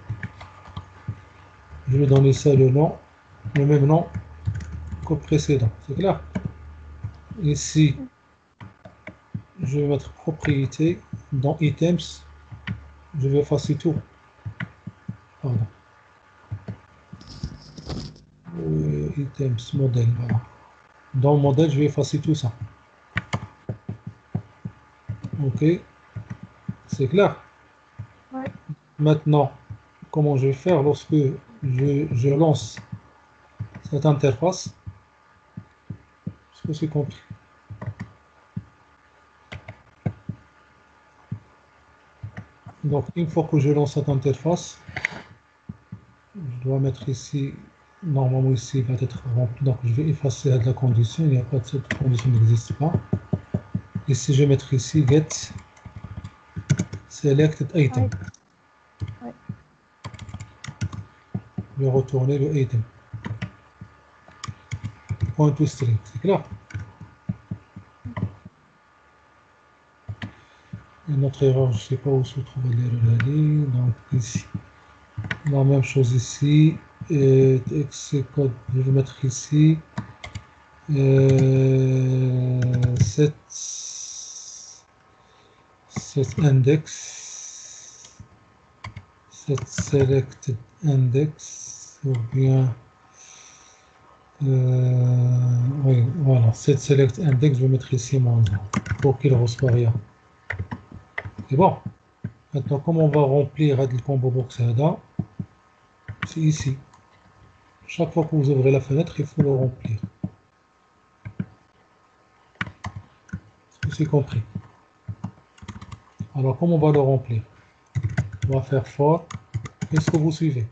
Je vais donner ça le même nom qu'au précédent. C'est clair? Ici, je vais mettre propriété dans items. Je vais effacer tout. Pardon. Items, modèle, voilà. Dans le modèle, je vais effacer tout ça. OK, c'est clair. Oui. Maintenant, comment je vais faire lorsque je lance cette interface? Est-ce que c'est compris? Donc, une fois que je lance cette interface, je dois mettre ici, normalement ici, il va être rempli. Donc, je vais effacer la condition. Il n'y a pas de cette condition n'existe pas. Ici, je vais mettre ici get selected item. Oui. Oui. Je vais retourner le item. Point to string, c'est clair? Une autre erreur, je ne sais pas où se trouve l'erreur. Donc, ici. La même chose ici. TXT code, je vais mettre ici. Set index. set selected index ou bien oui, voilà, set select index, je vais mettre ici -1 pour qu'il ne reçoive rien. C'est bon. Maintenant, comment on va remplir le combo box là? C'est ici. Chaque fois que vous ouvrez la fenêtre, il faut le remplir. Est-ce que c'est compris? Alors, comment on va le remplir? On va faire for. Est-ce que vous suivez?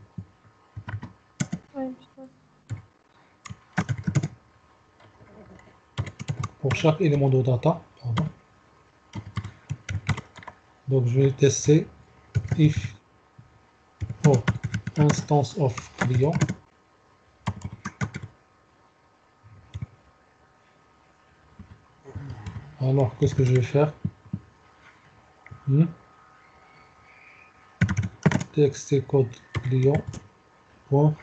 Oui, monsieur. Pour chaque élément de data, pardon. Donc, je vais tester if for instance of client. Alors, qu'est-ce que je vais faire? Texte code client. Point.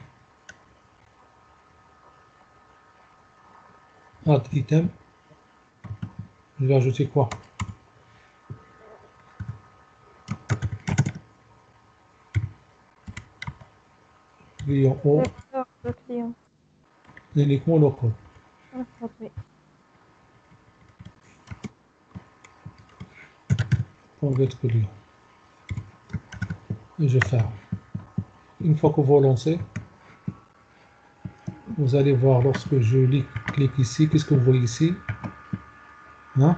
Add item. Je vais ajouter quoi? Client O, Les valeurs de client. uniquement le code. Oui. Pour get client. Et je ferme. Une fois que vous lancez, vous allez voir lorsque je clique ici, qu'est-ce que vous voyez ici? Hein?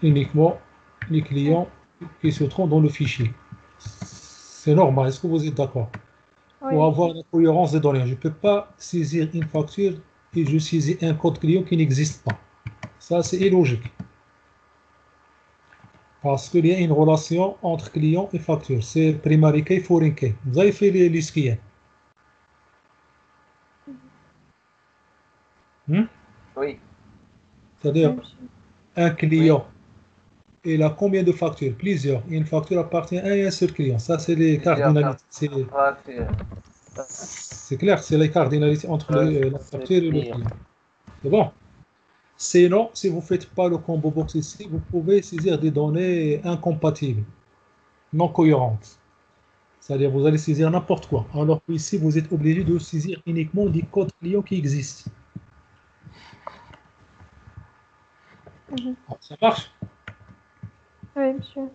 Uniquement les clients qui se trouvent dans le fichier. C'est normal, est-ce que vous êtes d'accord? Oui, Pour avoir la cohérence des données, je ne peux pas saisir une facture et je saisis un code client qui n'existe pas. Ça, c'est illogique. Parce qu'il y a une relation entre client et facture. C'est primary key, foreign key. Vous avez fait les skiens. Oui, C'est-à-dire, monsieur. un client, il a combien de factures? Plusieurs. Une facture appartient à un seul client. Ça, c'est les cardinalités. C'est clair, c'est les cardinalités entre la facture et le client. C'est bon. Sinon, si vous ne faites pas le combo box ici, vous pouvez saisir des données incompatibles, non cohérentes. C'est-à-dire, vous allez saisir n'importe quoi. Alors qu'ici, vous êtes obligé de saisir uniquement des codes clients qui existent. Ça marche? Oui, monsieur.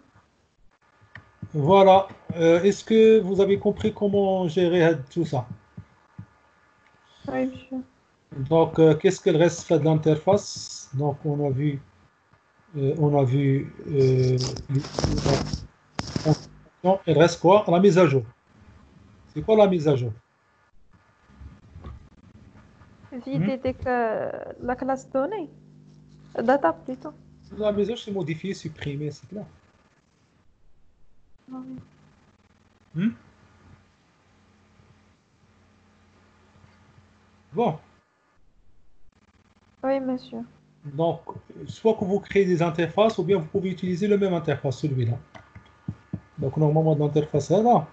Voilà. Est-ce que vous avez compris comment gérer tout ça? Oui, monsieur. Donc, qu'est-ce qu'il reste de l'interface? Donc, on a vu il reste quoi? La mise à jour. C'est quoi la mise à jour? Vider la classe donnée. Data plutôt. La mise à jour, c'est modifier, supprimer, c'est clair. Ah oui. Bon. Oui, monsieur. Donc, soit que vous créez des interfaces, ou bien vous pouvez utiliser le même interface, celui-là. Donc, normalement, l'interface est là.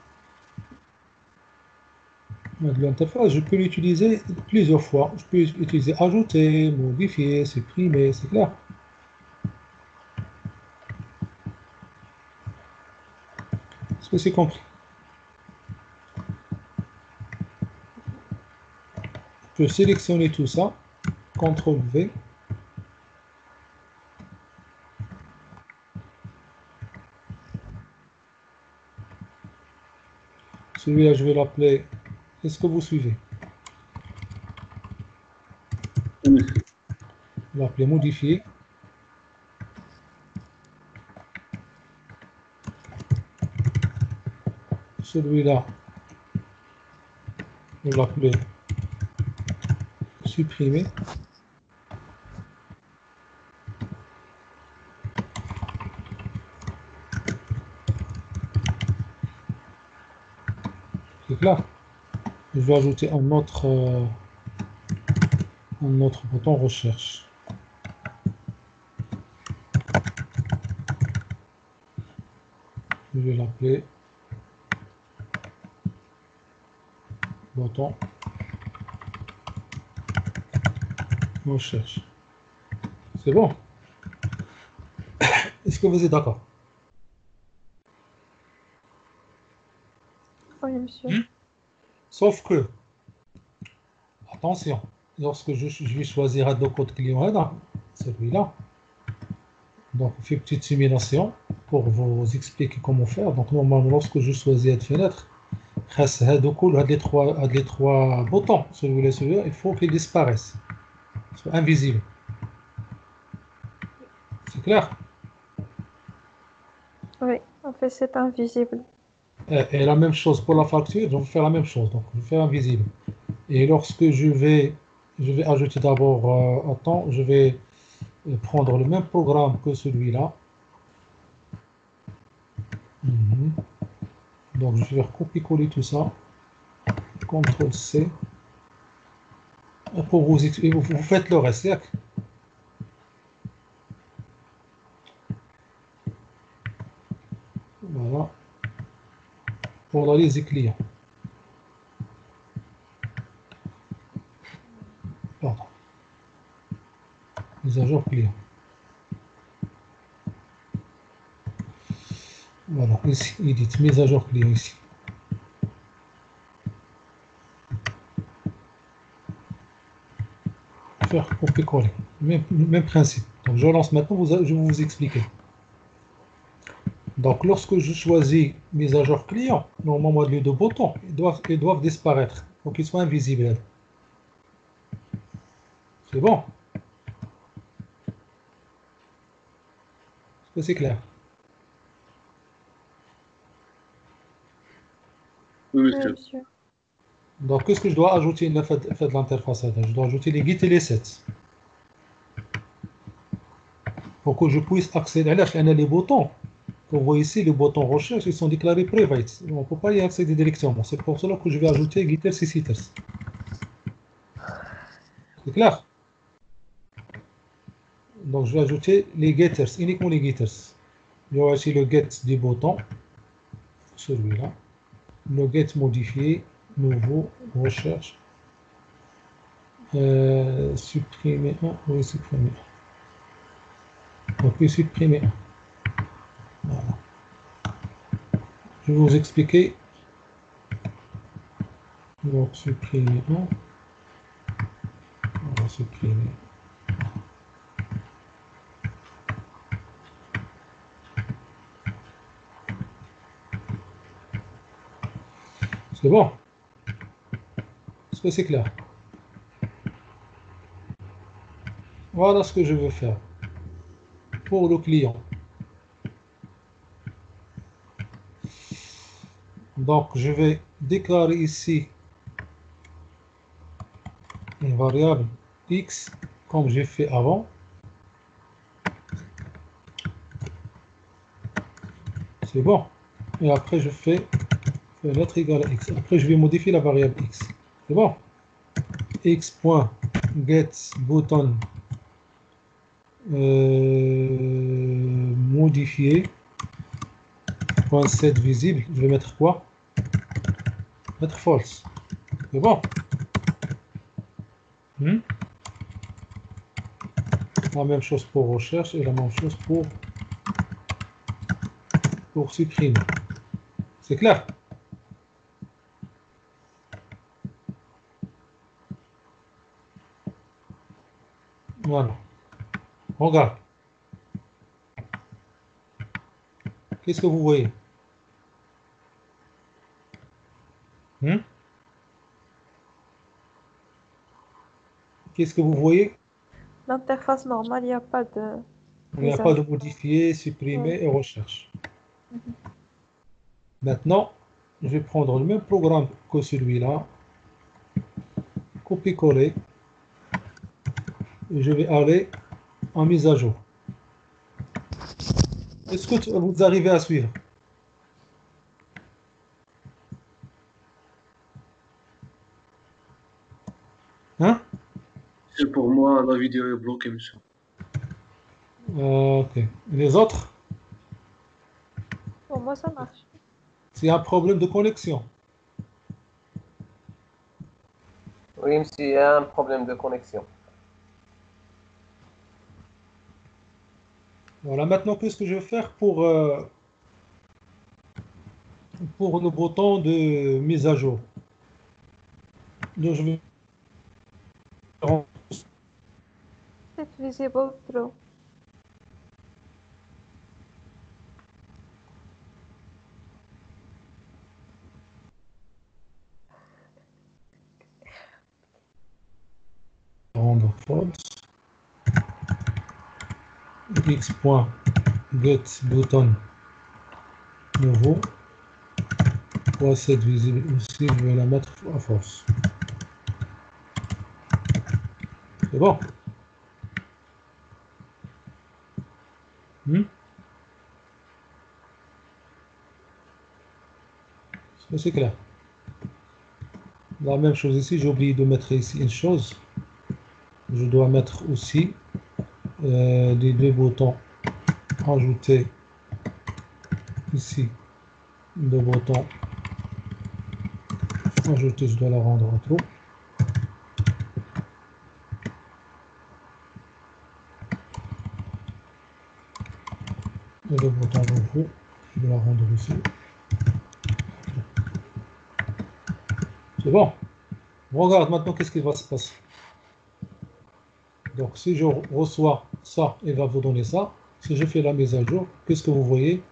L'interface, je peux l'utiliser plusieurs fois. Je peux utiliser ajouter, modifier, supprimer, c'est clair. Est-ce que c'est compris? Je peux sélectionner tout ça, CTRL V. Celui-là, je vais l'appeler. Est-ce que vous suivez? Oui. Je vais l'appeler modifier. Celui-là, je vais l'appeler supprimer. C'est clair. Je vais ajouter un autre bouton recherche. Je vais l'appeler bouton recherche. C'est bon. Est-ce que vous êtes d'accord? Oui, monsieur. Hmm. Sauf que, attention, lorsque je vais choisir un code client, là, celui-là, donc on fait une petite simulation pour vous expliquer comment faire. Donc normalement, lorsque je choisis une fenêtre, les trois boutons, celui-là et celui-là, il faut qu'ils disparaissent, qu'ils soient invisibles. C'est clair? Oui, en fait, c'est invisible. Et la même chose pour la facture, je vais faire la même chose. Donc, je vais faire invisible. Et lorsque je vais ajouter d'abord, attends, je vais prendre le même programme que celui-là. Mhm. Donc, je vais faire copier-coller tout ça. CTRL-C. Et pour et vous faites le reste. Voilà. Pour la liste des clients. Pardon. Mise à jour client. Voilà. Ici, edit. Mise à jour client ici. Faire copier-coller. Même principe. Donc, je lance maintenant. Je vais vous expliquer. Donc, lorsque je choisis mise à jour client, normalement, au lieu de boutons, ils doivent disparaître. Donc, ils soient invisibles. C'est bon? Est-ce que c'est clair? Oui, Oui, monsieur. monsieur. Donc, qu'est-ce que je dois ajouter fait de l'interface? Je dois ajouter les guides et les sets pour que je puisse accéder à les boutons. Vous voyez ici, les boutons recherche, ils sont déclarés private. On ne peut pas y accéder directement. C'est pour cela que je vais ajouter getters et setters. C'est clair? Donc, je vais ajouter les getters, uniquement les getters. Il y aura ici le get des boutons, celui-là. Le get modifié, nouveau, recherche. Supprimer un, oui, supprimer un. Ok, supprimer un. Voilà. Je vais vous expliquer. Donc, supprimer un. On va supprimer. C'est bon? Est-ce que c'est clair? Voilà ce que je veux faire pour le client. Donc, je vais déclarer ici une variable x comme j'ai fait avant. C'est bon. Et après, je fais fenêtre égale à x. Après, je vais modifier la variable x. C'est bon. x.getButton modifié. Point set visible. Je vais mettre quoi? Mettre false. C'est bon. La même chose pour recherche et la même chose pour supprimer. C'est clair? Voilà. Regarde. Qu'est-ce que vous voyez? Qu'est-ce que vous voyez? L'interface normale, il n'y a pas de Il n'y a mise à pas de jour. modifier, Oui. supprimer et recherche. Mhm. Maintenant, je vais prendre le même programme que celui-là, copier-coller, et je vais aller en mise à jour. Est-ce que vous arrivez à suivre? Hein? C'est pour moi, la vidéo est bloquée, monsieur. Ok. Les autres, Pour moi, ça marche. c'est un problème de connexion. Oui, monsieur, il y a un problème de connexion. Voilà, maintenant, qu'est-ce que je vais faire pour le bouton de mise à jour. Donc, je vais Set visible true. rendre false. X.get button nouveau. Pour cette visible aussi, je vais la mettre à false. C'est bon. C'est clair. La même chose ici, j'ai oublié de mettre ici une chose. Je dois mettre aussi les deux boutons ajouter ici. Le bouton ajouter, je dois la rendre en trou. Et le bouton nouveau, je vais la rendre ici. C'est bon. Regarde maintenant qu'est-ce qui va se passer. Donc si je reçois ça, il va vous donner ça. Si je fais la mise à jour, qu'est-ce que vous voyez?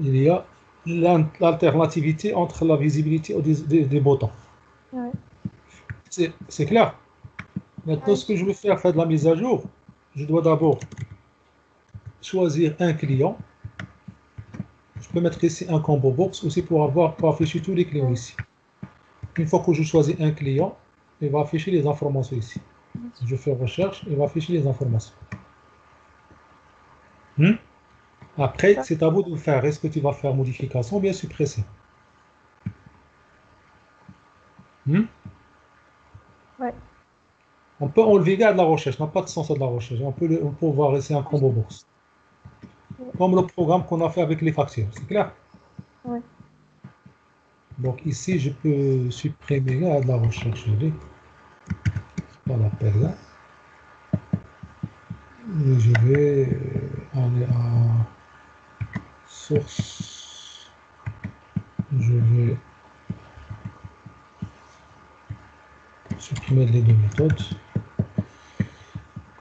Il y a l'alternativité entre la visibilité des boutons. Ouais. C'est clair. Maintenant, Ouais. ce que je veux faire de la mise à jour, je dois d'abord choisir un client. Je peux mettre ici un combo box aussi pour afficher tous les clients ici. Une fois que je choisis un client, il va afficher les informations ici. Si je fais recherche, il va afficher les informations. Après, c'est à vous de faire. Est-ce que tu vas faire modification ou bien suppresser? Ouais. On peut enlever de la recherche, n'a pas de sens de la recherche. On peut voir ici un combo box. Comme le programme qu'on a fait avec les factures, c'est clair? Ouais. Donc ici, je peux supprimer de la recherche. Pas la peine. Et je vais aller à source. Je vais supprimer les deux méthodes.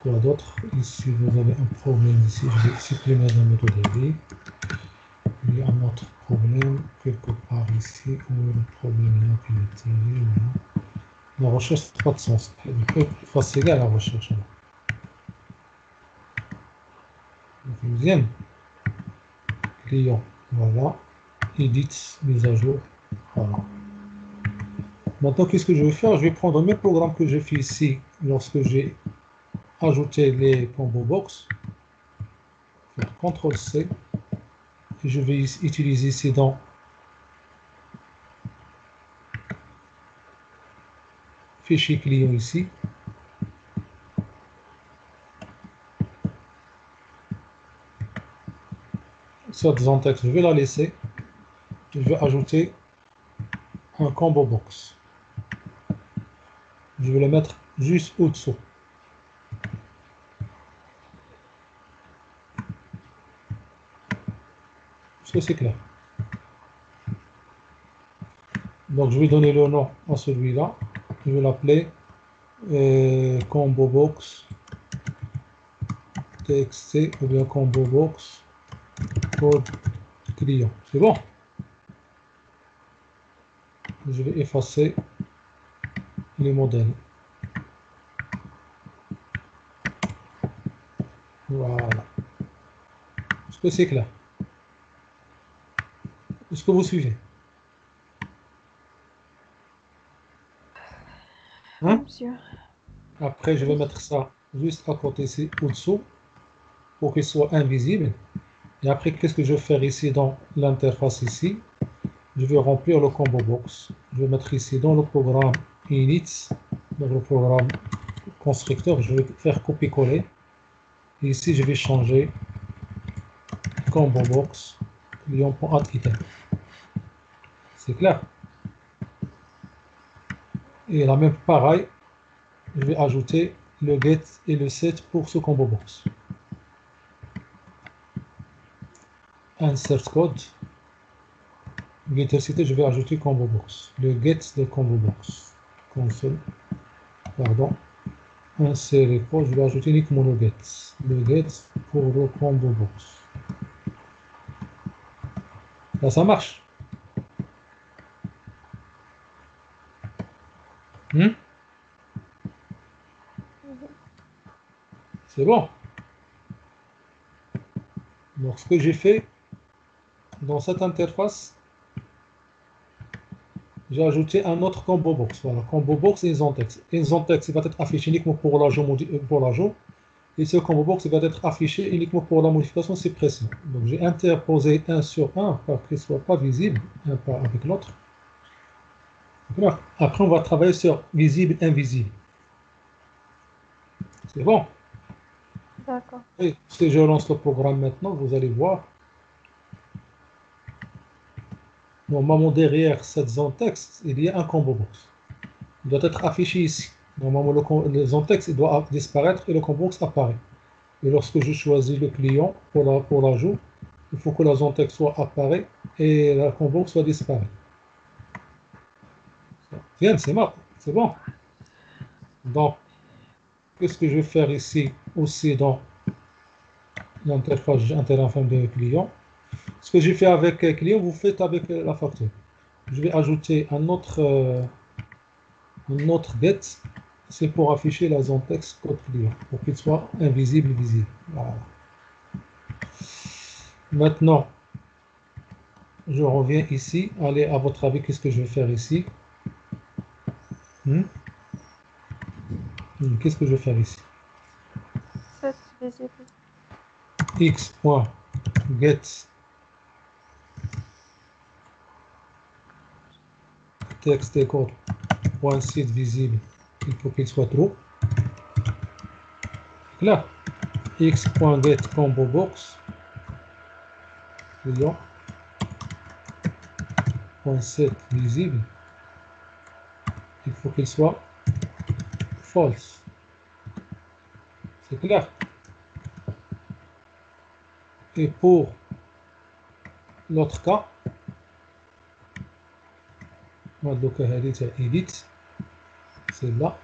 Quoi d'autre? Ici, vous avez un problème. Ici, je vais supprimer la méthode AV. Il y a un autre problème quelque part ici où le problème là qui est tiré. La recherche n'a pas de sens. Il peut effacer la recherche. Deuxième client, voilà. Edit, mise à jour. Voilà. Maintenant, qu'est-ce que je vais faire? Je vais prendre le même programme que j'ai fait ici lorsque j'ai ajouté les combo box. Faire CTRL-C. Et je vais utiliser ici dans fichier client ici. Cette zone texte, je vais la laisser. Je vais ajouter un combo box. Je vais le mettre juste au-dessous. Est-ce que c'est clair? Donc je vais donner le nom à celui-là. Je vais l'appeler combo box txt ou bien combo box code client. C'est bon? Je vais effacer les modèles. Voilà. Est-ce que c'est clair? Est-ce que vous suivez? Oui, monsieur. Après, je vais mettre ça juste à côté ici, au-dessous, pour qu'il soit invisible. Et après, qu'est-ce que je vais faire ici dans l'interface ici? Je vais remplir le combo box. Je vais mettre ici dans le programme init, dans le programme constructeur, je vais faire copier-coller. Et ici, je vais changer combo box client.add-item. C'est clair? Et la même pareil, je vais ajouter le get et le set pour ce combo box. Insert code. Getter cité, je vais ajouter combo box. Le get de combo box. Console, pardon. Insérer code, je vais ajouter uniquement le get. Le get pour le combo box. Là, ça marche. Hmm? C'est bon. Donc, ce que j'ai fait dans cette interface, j'ai ajouté un autre combo box. Voilà, combo box et Inzontex. Inzontex, il va être affiché uniquement pour l'ajout. Et ce combo box il va être affiché uniquement pour la modification suppression. Donc, j'ai interposé un sur un pour qu'il ne soit pas visible, un pas avec l'autre. Après, on va travailler sur visible, invisible. C'est bon. D'accord. Et si je lance le programme maintenant, vous allez voir. Normalement, derrière cette zone texte, il y a un combo box. Il doit être affiché ici. Normalement, le zone texte il doit disparaître et le combo box apparaît. Et lorsque je choisis le client pour l'ajout, il faut que la zone texte soit apparaît et le combo box soit disparaît. Bien, c'est bon. Donc, qu'est-ce que je vais faire ici aussi dans l'interface interne de client? Ce que j'ai fait avec client, vous faites avec la facture. Je vais ajouter un autre get, c'est pour afficher la zone texte code client, pour qu'il soit invisible et visible. Voilà. Maintenant, je reviens ici. Allez, à votre avis, qu'est-ce que je vais faire ici? Qu'est-ce que je vais faire ici? C'est visible. X.get texte et code point site visible. Il faut qu'il soit true. Là, x.get combo box client point set visible. Il faut qu'il soit false. C'est clair. Et pour l'autre cas, edit, c'est là.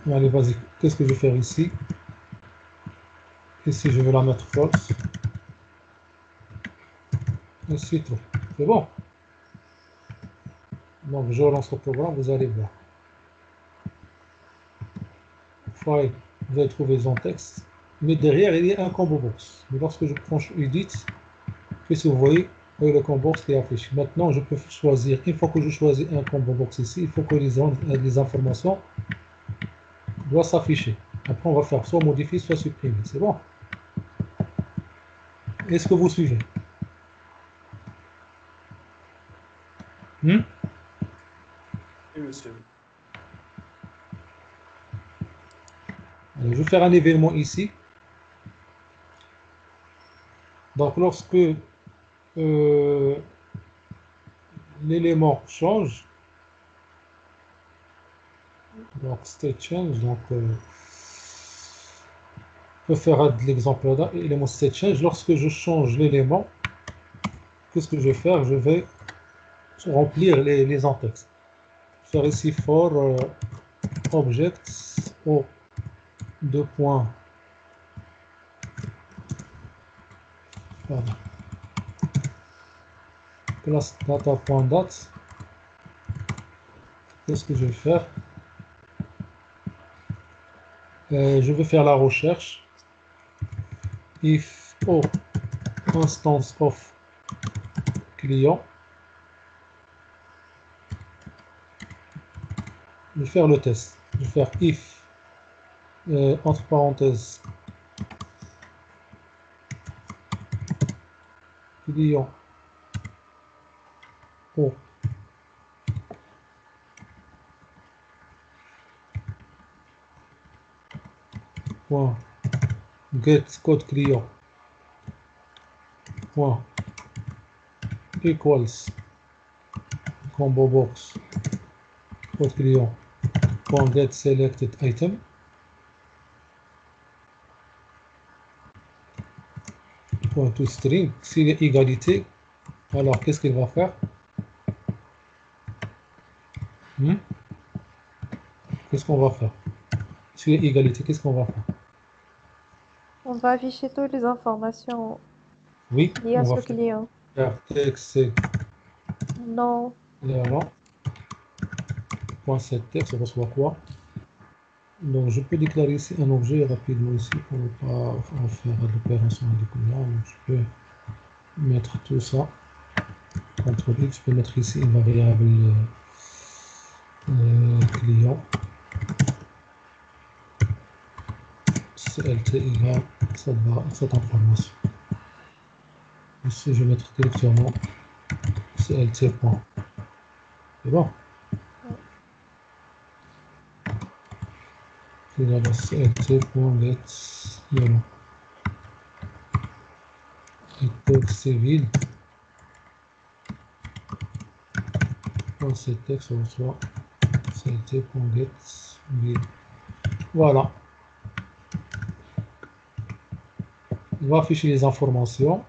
Allez, vas-y, qu'est-ce que je vais faire ici? Ici, je vais la mettre false. Ici, true. C'est bon. Donc, je relance le programme, vous allez voir. File, vous allez trouver son texte. Mais derrière, il y a un combo box. Mais lorsque je prends Edit, qu'est-ce que vous voyez? Vous voyez le combo box qui est affiché. Maintenant, je peux choisir. Une fois que je choisis un combo box ici, il faut que les informations doivent s'afficher. Après, on va faire soit modifier, soit supprimer. C'est bon. Est-ce que vous suivez? Oui, monsieur. Je vais faire un événement ici. Donc, lorsque l'élément change, donc state change, donc on peut faire de l'exemple là, élément state change. Lorsque je change l'élément, qu'est-ce que je vais faire? Je vais remplir les en-textes. Faire ici for objects au deux points. Pardon. Class data.date. Qu'est-ce que je vais faire? Je vais faire la recherche. If o instance of client. Je vais faire le test. Je vais faire if entre parenthèses client au point get code client point equals combo box code client point get selected item. .toString, s'il est égalité, alors qu'est-ce qu'il va faire? Qu'est-ce qu'on va faire? S'il est égalité, qu'est-ce qu'on va faire? On va afficher toutes les informations Oui, liées à on ce va faire client. texte, Non, voilà, .setText, on reçoit quoi? Donc, je peux déclarer ici un objet rapidement ici pour ne pas en faire l'opération du client. Donc, je peux mettre tout ça. CTRL X, je peux mettre ici une variable client. CLT égale cette information. Ici, je vais mettre directement CLT point. C'est bon? Égal à CLT.get yellow. Et texte civil. C'est texte, on reçoit CLT.get vide. Voilà. Il va afficher les informations.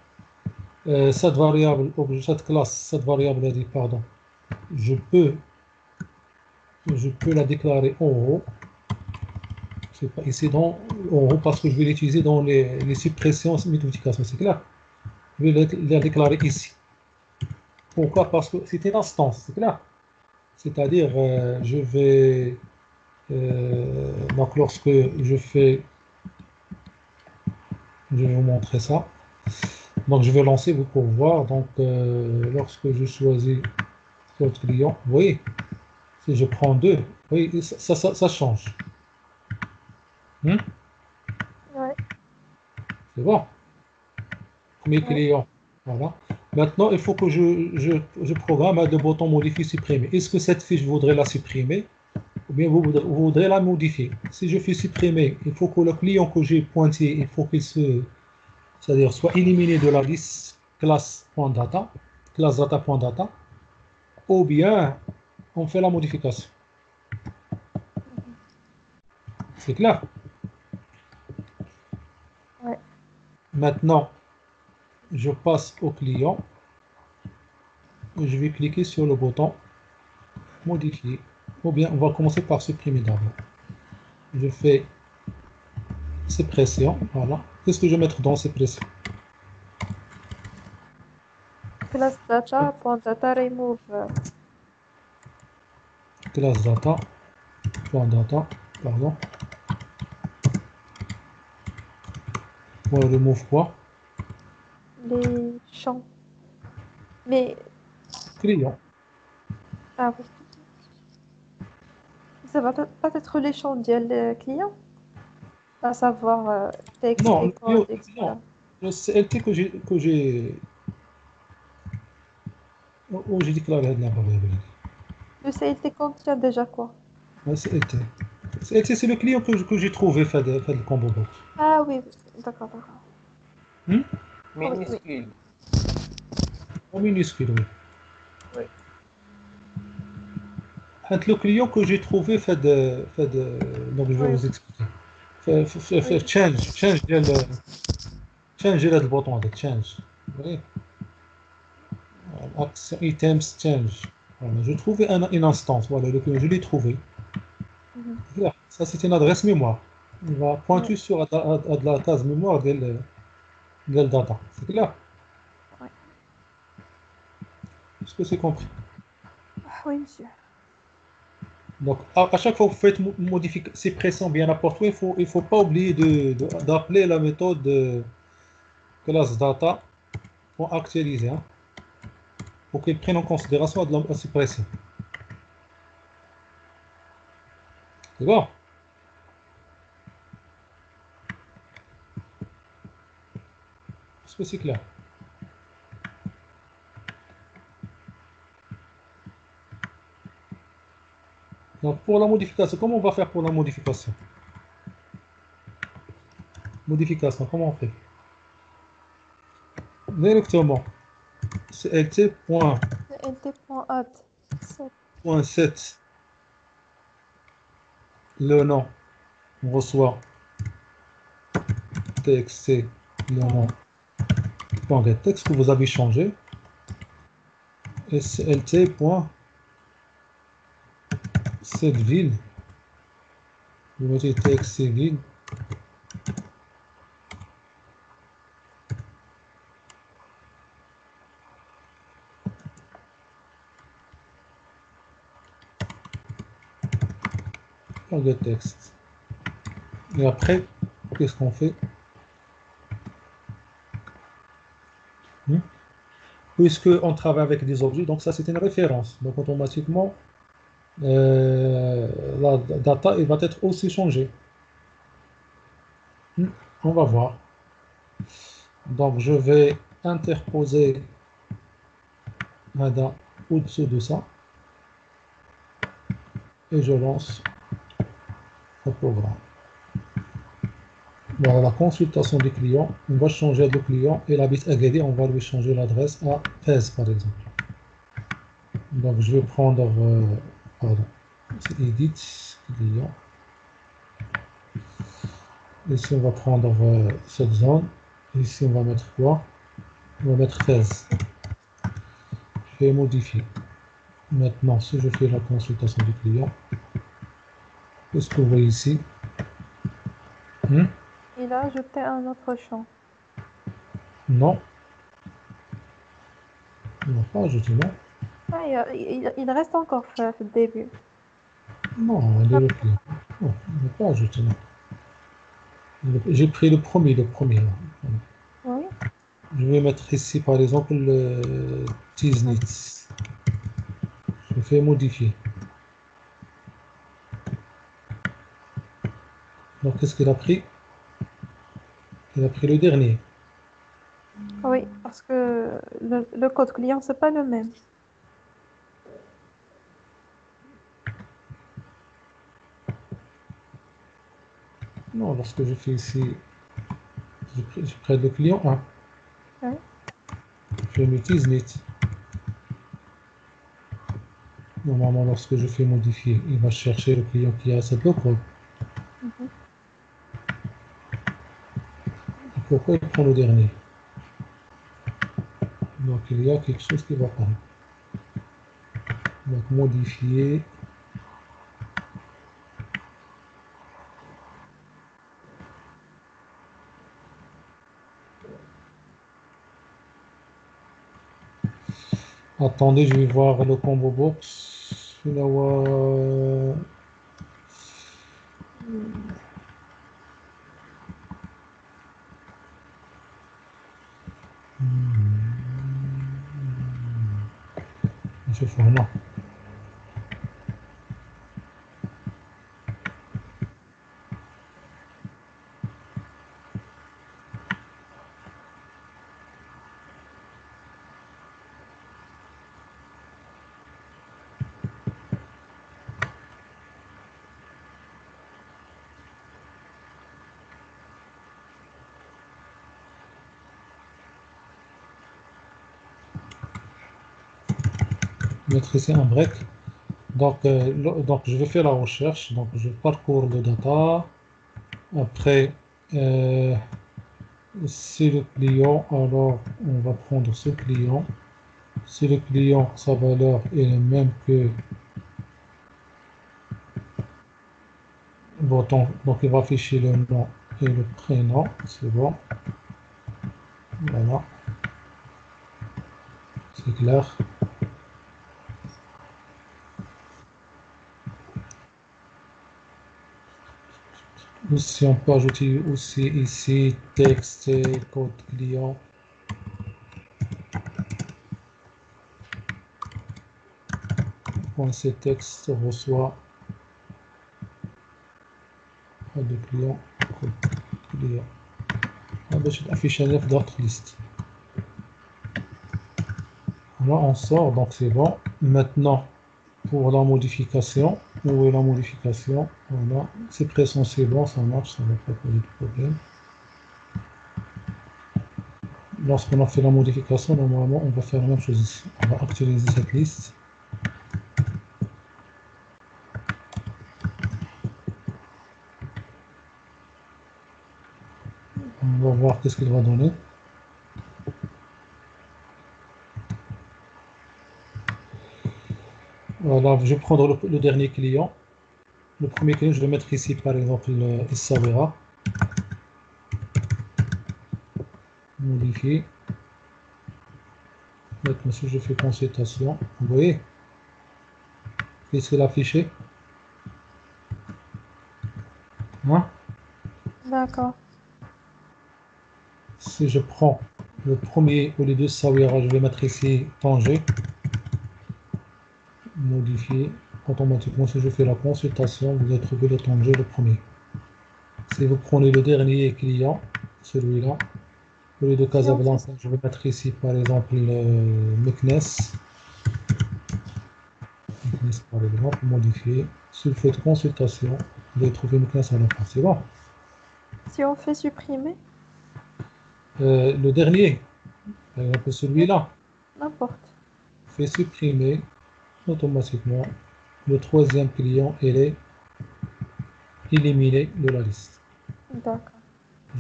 Cette variable, cette classe, cette variable, pardon, je peux la déclarer en haut. C'est pas ici en haut parce que je vais l'utiliser dans les suppressions multiplications, c'est clair. Je vais la déclarer ici. Pourquoi? Parce que c'est une instance, c'est clair. C'est-à-dire, je vais donc lorsque je fais, je vais vous montrer ça. Donc je vais lancer pour voir. Donc lorsque je choisis votre client, vous voyez, si je prends 2, oui, ça change. ouais, C'est bon. Premier ouais. client. Voilà. Maintenant, il faut que je programme le bouton modifier, supprimer. Est-ce que cette fiche, je voudrais la supprimer ou bien vous voudrez la modifier? Si je fais supprimer, il faut que le client que j'ai pointé, il faut qu'il c'est-à-dire soit éliminé de la liste classe.data, classe data.data, ou bien on fait la modification. C'est clair? Ouais. Maintenant, je passe au client. Je vais cliquer sur le bouton modifier. Ou bien on va commencer par supprimer d'abord. Je fais suppression. Voilà. Qu'est-ce que je vais mettre dans suppression? Class data, point data remove. Classe data. Point data. Pardon. Point remove quoi? Les champs. Mais, Client. ah oui, ça va pas être les champs de client, à savoir texte, Non, école, non. etc. Le CLT où j'ai déclaré la variable. Le CLT contient déjà quoi? Ouais, CLT. CLT, c'est le client que j'ai trouvé fait le combo box. Ah oui, d'accord, d'accord. Hmm? Oui, oui. Minuscule. En minuscule, oui. Oui. Le client que j'ai trouvé donc je vais Oui, vous expliquer. Fait oui. change le bouton de change. Vous voyez? Action items change. Voilà, je trouvais une instance. Voilà, le client, je l'ai trouvé. Mhm. Là, ça, c'est une adresse mémoire. On va Ouais, pointer sur de la case mémoire de la data. C'est clair? ouais. Est-ce que c'est compris? Ah oui, monsieur. Donc, à chaque fois que vous faites suppression bien n'importe où, il faut pas oublier d'appeler la méthode class data pour actualiser, hein, pour qu'il prenne en considération de la suppression. C'est bon? Est-ce que c'est clair? Donc, pour la modification, comment on va faire pour la modification? Modification, comment on fait? Directement, CLT.add. Set. CLT.set, le nom, on reçoit TXT, le nom, dans le texte que vous avez changé. SLT. Cette ville. Vous mettez texte civil. Dans le texte. Et après, qu'est-ce qu'on fait? Puisque on travaille avec des objets, donc ça c'est une référence. Donc automatiquement, la data elle va être aussi changée. On va voir. Donc je vais interposer Ada au-dessous de ça et je lance le programme. Voilà la consultation du client. On va changer le client et la bit Agadir, on va lui changer l'adresse à 13 par exemple. Donc je vais prendre, pardon, c'est edit client. Ici on va prendre cette zone. Ici on va mettre quoi? On va mettre 13. Je vais modifier. Maintenant, si je fais la consultation du client, qu'est-ce que vous voyez ici? Il a ajouté un autre champ. Non, il n'a pas ajouté, non. Ah, il reste encore le début. Non, il est le client. Non, il n'a pas ajouté, non. J'ai pris le premier là. Oui. Je vais mettre ici, par exemple, le Tiznit. Je fais modifier. Donc, qu'est-ce qu'il a pris? Il a pris le dernier. Oui, parce que le code client, c'est pas le même. Non, lorsque je fais ici, je prends le client 1. Oui. Je mets Tiznit. Normalement, lorsque je fais modifier, il va chercher le client qui a cette code. Mhm. Pourquoi il prend le dernier? Donc, il y a quelque chose qui va pas. Donc, modifier. Attendez, je vais voir le combo box. Je fais non. Mettre ici un break. Donc, donc, je vais faire la recherche. Donc, je parcours le data. Après, c'est le client. Alors, on va prendre ce client. Si le client, sa valeur est la même que bouton, donc il va afficher le nom et le prénom. C'est bon. Voilà. C'est clair. Aussi, on peut ajouter aussi ici texte et code client. Quand ce texte reçoit code client, code client. باش afficher d'autres listes. Là, on sort, donc c'est bon. Maintenant, pour la modification, où est la modification? Voilà, c'est pressant, c'est bon, ça marche, ça ne va pas poser de problème. Lorsqu'on a fait la modification, normalement, on va faire la même chose ici. On va actualiser cette liste. On va voir qu'est-ce qu'il va donner. Voilà, je vais prendre le dernier client. Le premier client, je vais mettre ici, par exemple, Essaouira. Modifier. Maintenant, si je fais consultation, vous voyez, qu'est-ce qu'il a affiché? Hein? D'accord. Si je prends le premier ou les deux Essaouira, je vais mettre ici Tanger. Modifier. Automatiquement, si je fais la consultation, vous allez trouver le Tanger, le premier. Si vous prenez le dernier client, celui-là, au lieu de Si on fait, Casablanca, je vais mettre ici par exemple Meknes. Meknes par exemple, modifier. Si vous faites consultation, vous allez trouver Meknes à la fin. C'est bon. si on fait supprimer, Le dernier, par exemple oui, celui-là, n'importe. fait supprimer automatiquement. Le troisième client, il est éliminé de la liste. D'accord.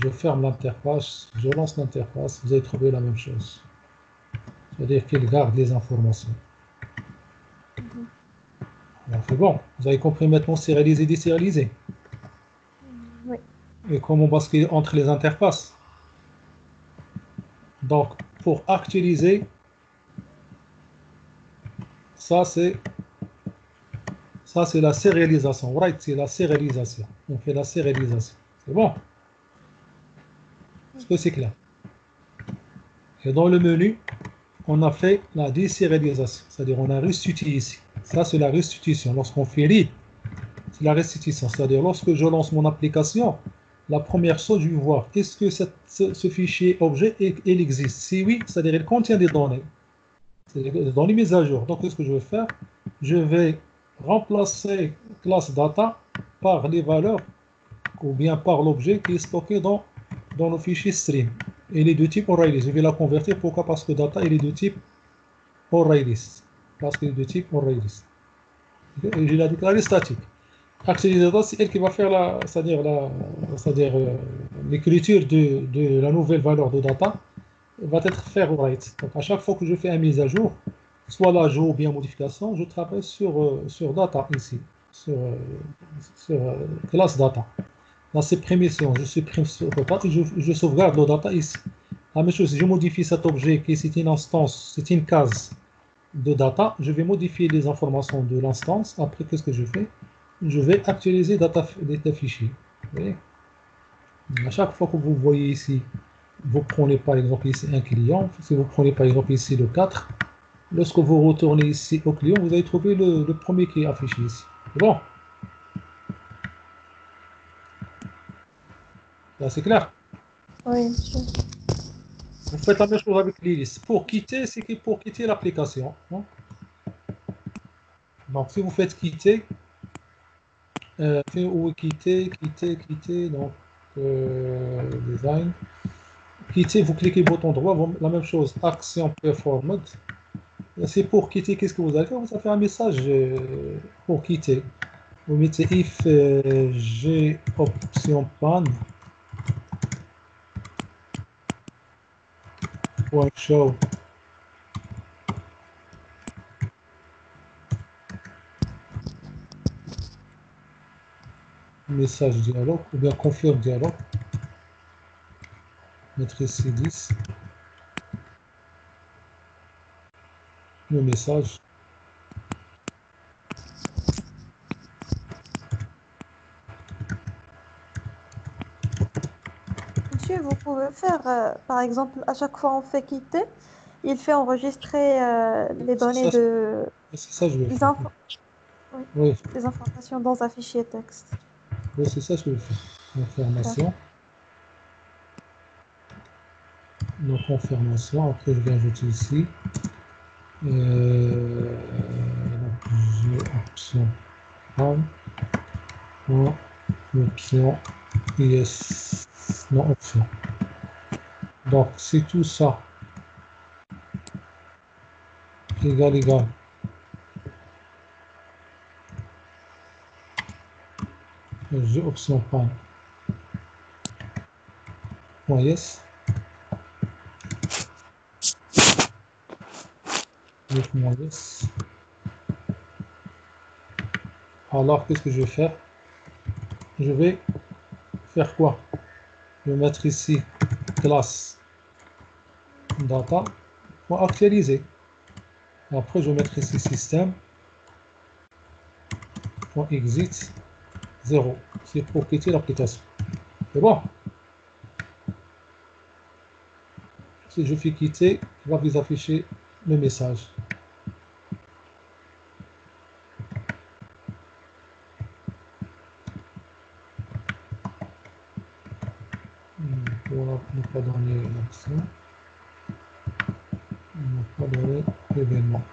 Je ferme l'interface, je lance l'interface, vous allez trouver la même chose. C'est-à-dire qu'il garde les informations. Mhm. Alors, c'est bon, vous avez compris maintenant sérialiser, désérialiser. Oui, Et comment basculer entre les interfaces. Donc, pour actualiser, ça c'est la sérialisation. Right, c'est la sérialisation. On fait la sérialisation. C'est bon? Est-ce que c'est clair? Et dans le menu, on a fait la désérialisation. C'est-à-dire on a restitué ici. Ça, c'est la restitution. Lorsqu'on fait read, c'est la restitution. C'est-à-dire lorsque je lance mon application, la première chose, je vais voir est-ce que ce fichier objet, il existe. Si oui, c'est-à-dire il contient des données. C'est-à-dire dans les mises à jour. Donc, qu'est-ce que je vais faire? Je vais remplacer classe data par les valeurs ou bien par l'objet qui est stocké dans le fichier stream. Il est de type ArrayList. Je vais la convertir. Pourquoi? Parce que data, il est de type ArrayList. Parce qu'il est de type ArrayList. Et je l'ai déclaré statique. Actualisateur, c'est elle qui va faire c'est-à-dire l'écriture de la nouvelle valeur de data va être faire write. Donc à chaque fois que je fais une mise à jour, soit l'ajout ou bien modification, je travaille sur data ici, sur classe data. Dans ces prémissions, je supprime ce data et je sauvegarde le data ici. La même chose, si je modifie cet objet qui c'est une instance, c'est une case de data, je vais modifier les informations de l'instance. Après, qu'est-ce que je fais? Je vais actualiser data fichier. Vous voyez? À chaque fois que vous voyez ici, vous prenez par exemple ici un client, si vous prenez par exemple ici le 4, lorsque vous retournez ici au client, vous allez trouver le premier qui est affiché ici. C'est bon? Là, c'est clair? oui, monsieur. Vous faites la même chose avec les listes. Pour quitter, c'est pour quitter l'application. Hein. Donc, si vous faites quitter, ou quitter, donc design. Quitter, vous cliquez bouton droit, la même chose, action performance. C'est pour quitter, qu'est-ce que vous allez faire? Vous allez faire un message pour quitter. Vous mettez if j'ai option pan point show message dialogue ou bien confirme dialogue. Mettre ici 10 le message. Monsieur, vous pouvez faire, par exemple, à chaque fois on fait quitter, il fait enregistrer les C'est données ça, de, c'est ça que je vais des, faire. info- oui, Oui, des informations dans un fichier texte. oui, c'est ça ce que je vais faire. D'accord. Confirmation. Donc confirmation. Après, je vais ajouter ici. J'ai option RAM. Option yes. Non, option. Donc, c'est tout ça. Égal. J'ai option pan. Point yes. Yes. Alors, qu'est-ce que je vais faire? Je vais faire quoi? Je vais mettre ici classe data pour actualiser. Après, je vais mettre ici système.exit 0. C'est pour quitter l'application. C'est bon? Si je fais quitter, il va vous afficher le message. Pour ne pas donner l'accès, ne pas donner l'événement.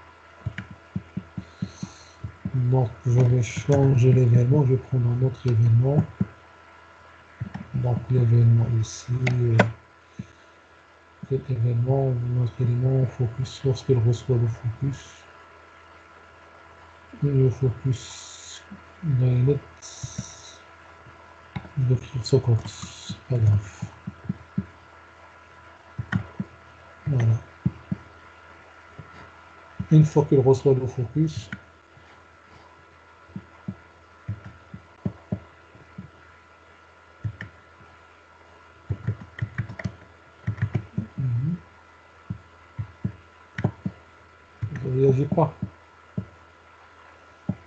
Donc, je vais changer l'événement, je vais prendre un autre événement. Donc, l'événement ici, cet événement, notre élément focus, lorsqu'il reçoit le focus, le focus net, je vais écrire ce code, c'est pas grave. Voilà. Une fois qu'il reçoit le focus, il ne réagit pas.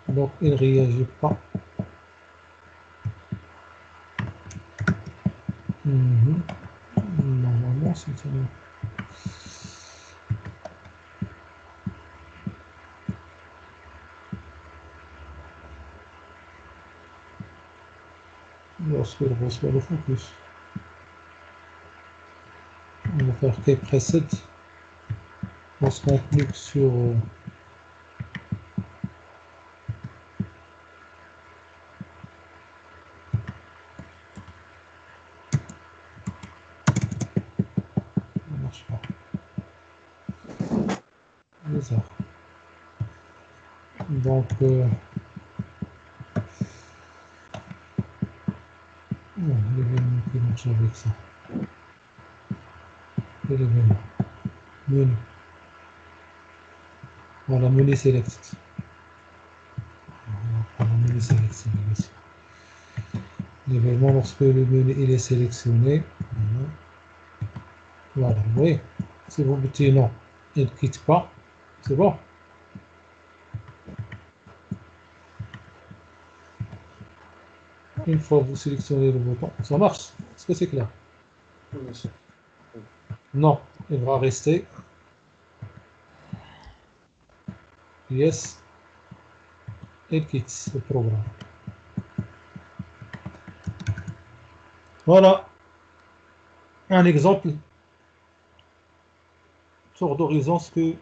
Donc, il ne réagit pas. Normalement, c'est ça. Lorsqu'il reçoit le focus, on va faire qu'il précède. Lorsqu'on clique sur ça marche pas. Bizarre. Donc, l'événement qui marche avec ça. Et l'événement. Menu. Voilà, menu select. Voilà, menu sélectionné ici. L'événement, lorsque le menu il est sélectionné, voilà, vous voyez, si vous mettez non, il ne quitte pas, c'est bon. Une fois que vous sélectionnez le bouton, ça marche. Est-ce que c'est clair? Non, il va rester. Yes, il quitte le programme. Voilà un exemple sur d'horizon. Ce que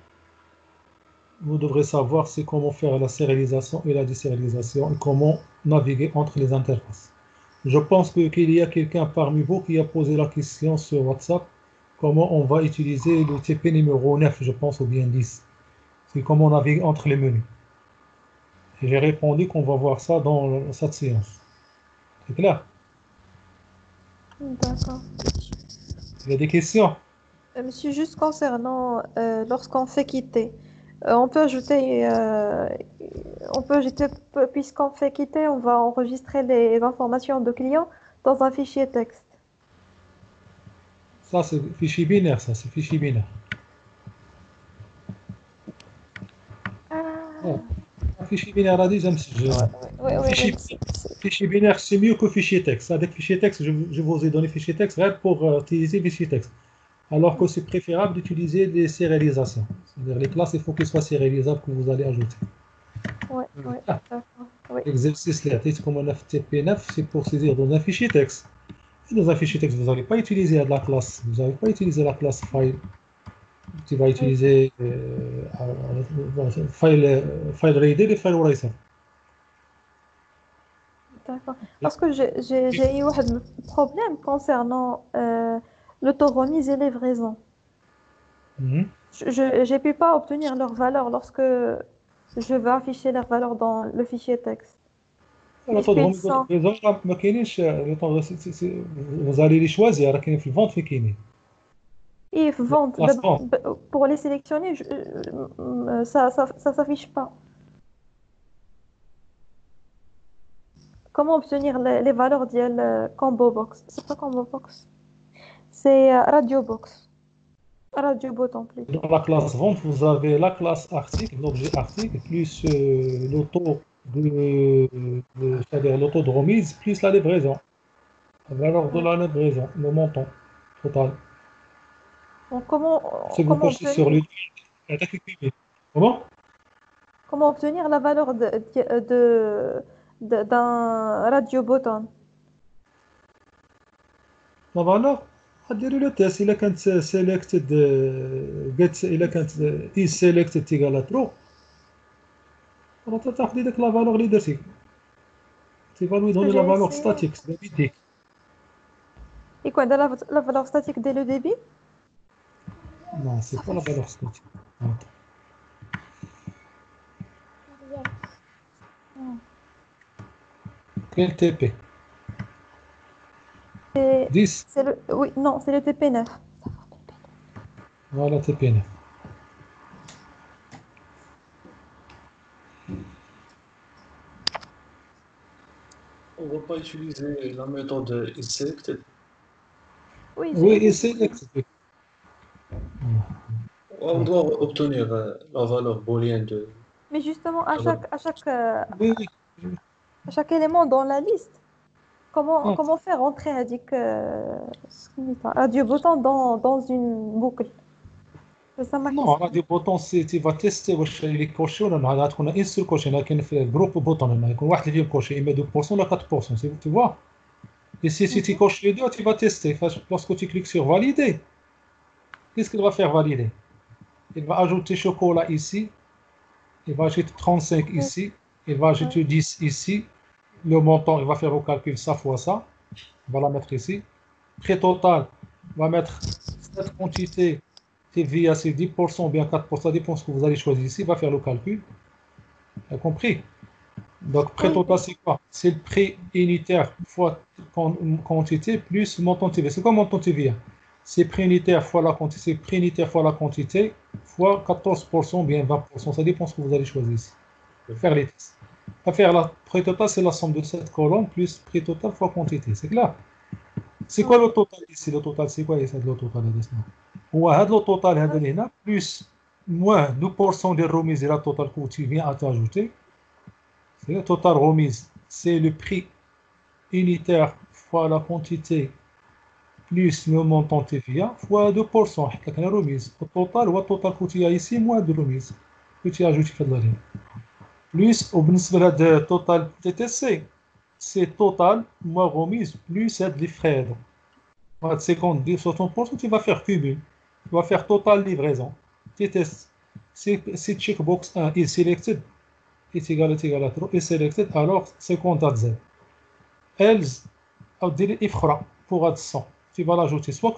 vous devrez savoir, c'est comment faire la sérialisation et la désérialisation et comment naviguer entre les interfaces. Je pense qu'il y a quelqu'un parmi vous qui a posé la question sur WhatsApp, comment on va utiliser le TP numéro 9, je pense, ou bien 10. C'est comment on navigue entre les menus. Et j'ai répondu qu'on va voir ça dans cette séance. C'est clair? D'accord. Il y a des questions? Monsieur, juste concernant lorsqu'on fait quitter, on peut ajouter, puisqu'on fait quitter, on va enregistrer les informations de client dans un fichier texte. Ça, c'est fichier binaire, ça, c'est fichier binaire. Ouais. Un fichier binaire a déjà, fichier binaire, c'est mieux que fichier texte. Avec fichier texte, je vous ai donné fichier texte pour utiliser fichier texte. Alors que c'est préférable d'utiliser les sérialisations. C'est-à-dire les classes, il faut qu'elles soient sérialisables que vous allez ajouter. Ouais, Ah, d'accord. Oui. l'exercice là, comme on a FTP9, c'est pour saisir dans un fichier texte. Et dans un fichier texte, vous n'allez pas utiliser de la classe. Vous n'allez pas utiliser la classe file. Tu vas utiliser file reader et file eraser. D'accord. Parce que j'ai eu un problème concernant l'autoremise et livraison. Je peux pas obtenir leur valeur lorsque je veux afficher leur valeur dans le fichier texte. Puisqu'ils sont... vous allez les choisir, لكن في الفونت في كاينين. Ils vendent. Pour les sélectionner, ça s'affiche pas. comment obtenir les valeurs de combo box? C'est pas combo box, c'est radio box, radio botton plutôt. Dans la classe vente, vous avez la classe article, l'objet article, plus c'est-à-dire l'auto de remise, plus la livraison. La valeur de la livraison, le montant total. Donc, Si vous cochez sur le comment? comment obtenir la valeur d'un radio botton? La valeur غديروا له تيست الا كانت selected get الا كانت is selected تيغالا true راه تاخدي ديك لا فالور اللي درتي تيفالوي دوني لا J'ai فالور essayé. ستاتيك بيديك Et quoi, de la valeur statique dès le début? non c'est pas la valeur statique quel TP 10 Oui, non, c'est le TP9. voilà TP9 On va pas utiliser la méthode isSelected. Oui, oui j'ai et selected On doit obtenir la valeur booléenne de. Mais justement, oui oui à chaque élément dans la liste, Ah, comment faire entrer radio botton dans une boucle? C'est ça ma non question. راه دي بوطون سي تي فا تيستي واش اللي كوشي ولا لا غادي تكون ان سول كوشي لكن في الجروب بوطون هنا يكون واحد اللي كوشي اما 2% ولا 4% tu vois et si tu coches les deux tu vas tester lorsque tu cliques sur valider qu'est-ce qu'il va faire valider il va ajouter chocolat ici il va ajouter 35 ici il va ajouter 10 ici le montant il va faire au calcul ça fois ça il va la mettre ici prix total il va mettre cette quantité TVA c'est 10% ou bien 4%, ça dépend de ce que vous allez choisir ici, il va faire le calcul. Tu as compris? Donc, prix total, c'est quoi? C'est le prix unitaire fois quantité plus montant TVA. C'est quoi montant TVA? C'est prix unitaire fois la quantité, c'est prix unitaire fois la quantité fois 14% ou bien 20%, ça dépend de ce que vous allez choisir ici. Faire les tests. Faire la prix total, c'est la somme de cette colonne plus prix total fois quantité. C'est clair? C'est quoi le total ici? Le total, c'est quoi ici le total? وهذا لو توتال هذا اللي هنا بلس موان 2% ديال الرميز ديال التوتال que tu viens à t'ajouter c'est le total remise c'est le prix unitaire fois la quantité plus le montant TVA fois 2% حيت لك هنا remise التوتال هو التوتال que tu as ici moins de remise que tu as ajouté في هذا اللين plus وبالنسبه لهذا التوتال TTC c'est total moins remise plus هاد les frais هذا هاد 50 60% tu vas faire cumul tu vas faire total livraison. Tu testes. Si checkbox 1 est selected, est égal à true, est selected, alors 50 à Z. Else, au dire ifra pour être 100. Tu vas l'ajouter. Soit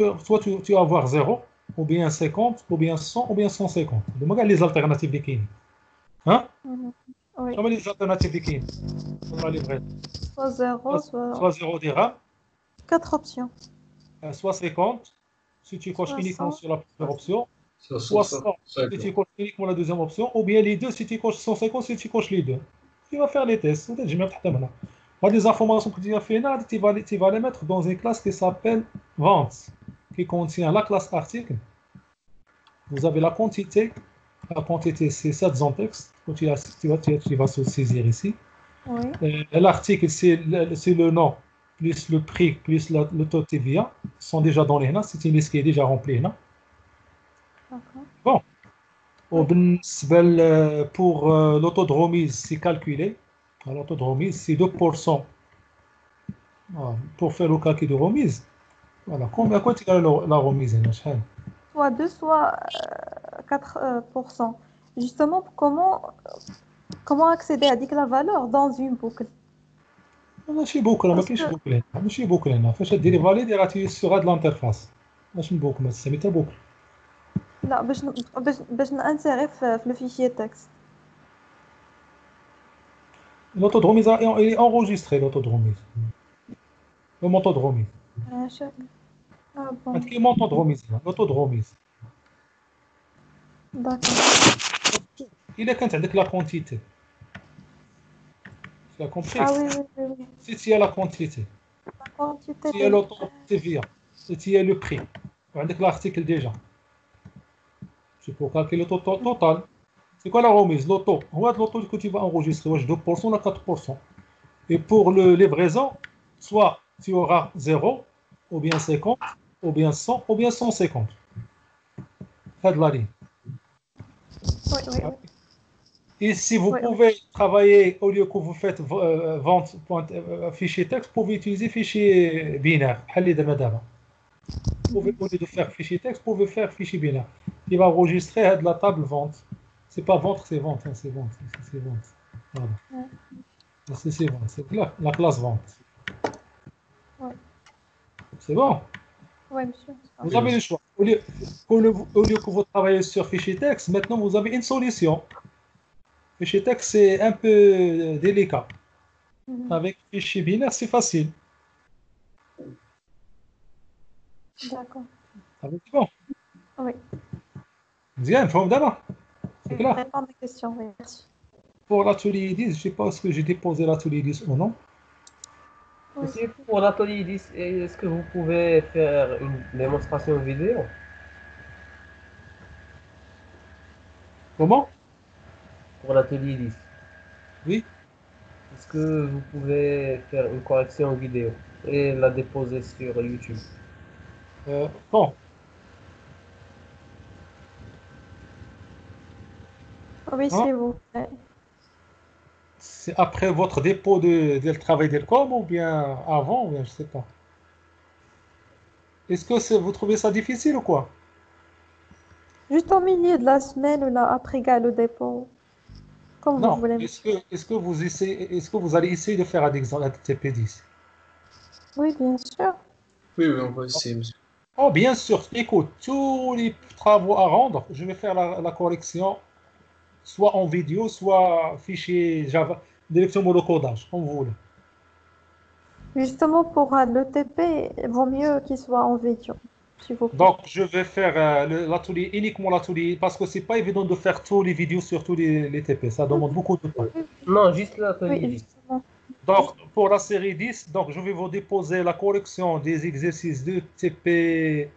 tu vas avoir 0, ou bien 50, ou bien 100, ou bien 150. Donc, regarde les alternatives de Kine. Hein? Oui. Comment les alternatives de Kine pour la livraison? Soit 0, soit 0 dirham. 4 options. Soit 50, si tu coches uniquement sur la première option. Soit 100 si tu coches uniquement la deuxième option, ou bien les deux si tu coches 150 si tu coches les deux. Tu vas faire les tests. J'ai même pas des informations que tu as fait là, tu vas les mettre dans une classe qui s'appelle vente, qui contient la classe article. Vous avez la quantité c'est 700 textes que tu vas se saisir ici. Oui. L'article c'est le nom plus le prix plus le taux de TVA sont déjà donnés là, c'est une liste qui est déjà remplie là. Bon. Pour l'auto de remise, c'est calculé. L'auto de remise, c'est 2%. Pour faire le calcul de remise. Voilà. Combien quoi tu as la remise? Soit 2, soit 4%. Justement, comment accéder à la valeur dans une boucle? ماشي بوكل ما كاينش بوكل هنا ماشي بوكل هنا فاش ديري فاليدي راه تيسيغ هاد الانترفاس ماشي بوكل ما سميتها بوكل لا باش نانسيري في لو فيشيي تكست l'auto de remise il est enregistré l'auto de remise le montant de remise bon. كاين montant de remise l'auto de remise d'accord إلا كانت عندك لا كونتيتي Tu as compris? Ah oui, oui, oui, oui. Si tu as la quantité, La quantité si tu as de... l'auto TVA, si tu as le prix, avec l'article déjà, c'est pour calculer le total. C'est quoi la remise? L'auto. L'auto que tu vas enregistrer, 2% à 4%. Et pour le livraison, soit tu auras 0, ou bien 50, ou bien 100, ou bien 150. Fin de la ligne. Oui, oui, oui. Et si vous Oui, oui. pouvez travailler, au lieu que vous faites vente fichier texte, vous pouvez utiliser fichier binaire. Vous pouvez, au lieu de faire fichier texte, vous pouvez faire fichier binaire. Il va enregistrer de la table vente. C'est pas vente, c'est vente. Hein, c'est vente. C'est vente. Voilà. Ouais. C'est vente. C'est la classe vente. Ouais. C'est bon. Oui, monsieur. Vous avez le choix. Au lieu que vous travaillez sur fichier texte, maintenant vous avez une solution. Fichier texte, c'est un peu délicat. Mhm. Avec fichier binaire, c'est facile. D'accord. C'est bon. Oui. Bien, formidable. C'est Je clair. réponds à mes questions, oui, merci. Pour l'atelier 10, je ne sais pas si j'ai déposé l'atelier 10 ou non. Oui. Aussi, pour l'atelier 10, est-ce que vous pouvez faire une démonstration vidéo? Comment? Pour l'atelier 10, Oui. est-ce que vous pouvez faire une correction vidéo et la déposer sur YouTube? Bon, Oui, hein, s'il vous plaît. c'est après votre dépôt de travail d'ELCOM ou bien avant, ou bien je ne sais pas. Est-ce que vous trouvez ça difficile ou quoi? Juste au milieu de la semaine ou là, après le dépôt, comme vous Non. voulez, Est-ce monsieur. que, est-ce que vous essayez, est-ce que vous allez essayer de faire un exemple à TP10? Oui, bien sûr. Oui, oui, on va essayer, monsieur. Oh, bien sûr. Écoute, tous les travaux à rendre, je vais faire la correction, soit en vidéo, soit fichier Java, direction monocodage, comme vous voulez. Justement, pour l'ETP, il vaut mieux qu'il soit en vidéo, s'il vous plaît. Donc, je vais faire l'atelier, uniquement l'atelier, parce que c'est pas évident de faire tous les vidéos sur tous les TP. Ça Oui, demande beaucoup de temps. oui, Non, juste oui, l'atelier 10. justement. Donc, pour la série 10, donc, je vais vous déposer la correction des exercices de TP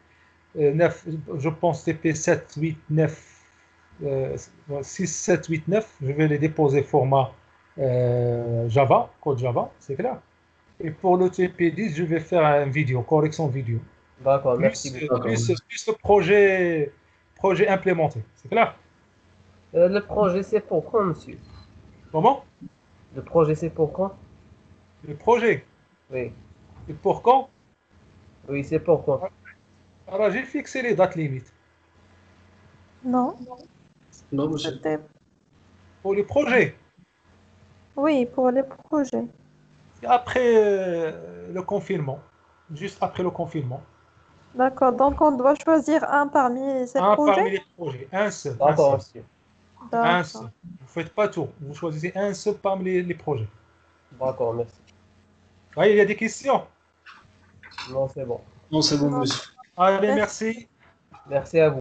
9, je pense TP 7, 8, 9, 6, 7, 8, 9. Je vais les déposer format Java, code Java, c'est clair. Et pour le TP10, je vais faire une vidéo, correction vidéo. D'accord, merci Plus, beaucoup. D'accord, merci. plus le projet implémenté. C'est clair? Le projet, c'est pour quand, monsieur? Comment? Le projet, c'est pour quand? Le projet. Oui, Et pour quand? oui, c'est pour quand? Alors, j'ai fixé les dates limites. Non, Non, monsieur. c'était... Pour le projet, Oui, pour les projets. c'est après le confinement. Juste après le confinement. D'accord, donc on doit choisir un parmi ces Un projets? parmi les projets. Un seul. Un D'accord, seul. monsieur. Un D'accord. seul. Vous ne faites pas tout. Vous choisissez un seul parmi les projets. D'accord, merci. Ah, il y a des questions? Non, c'est bon. Non, c'est bon, Non, monsieur. Allez, merci. merci. Merci à vous.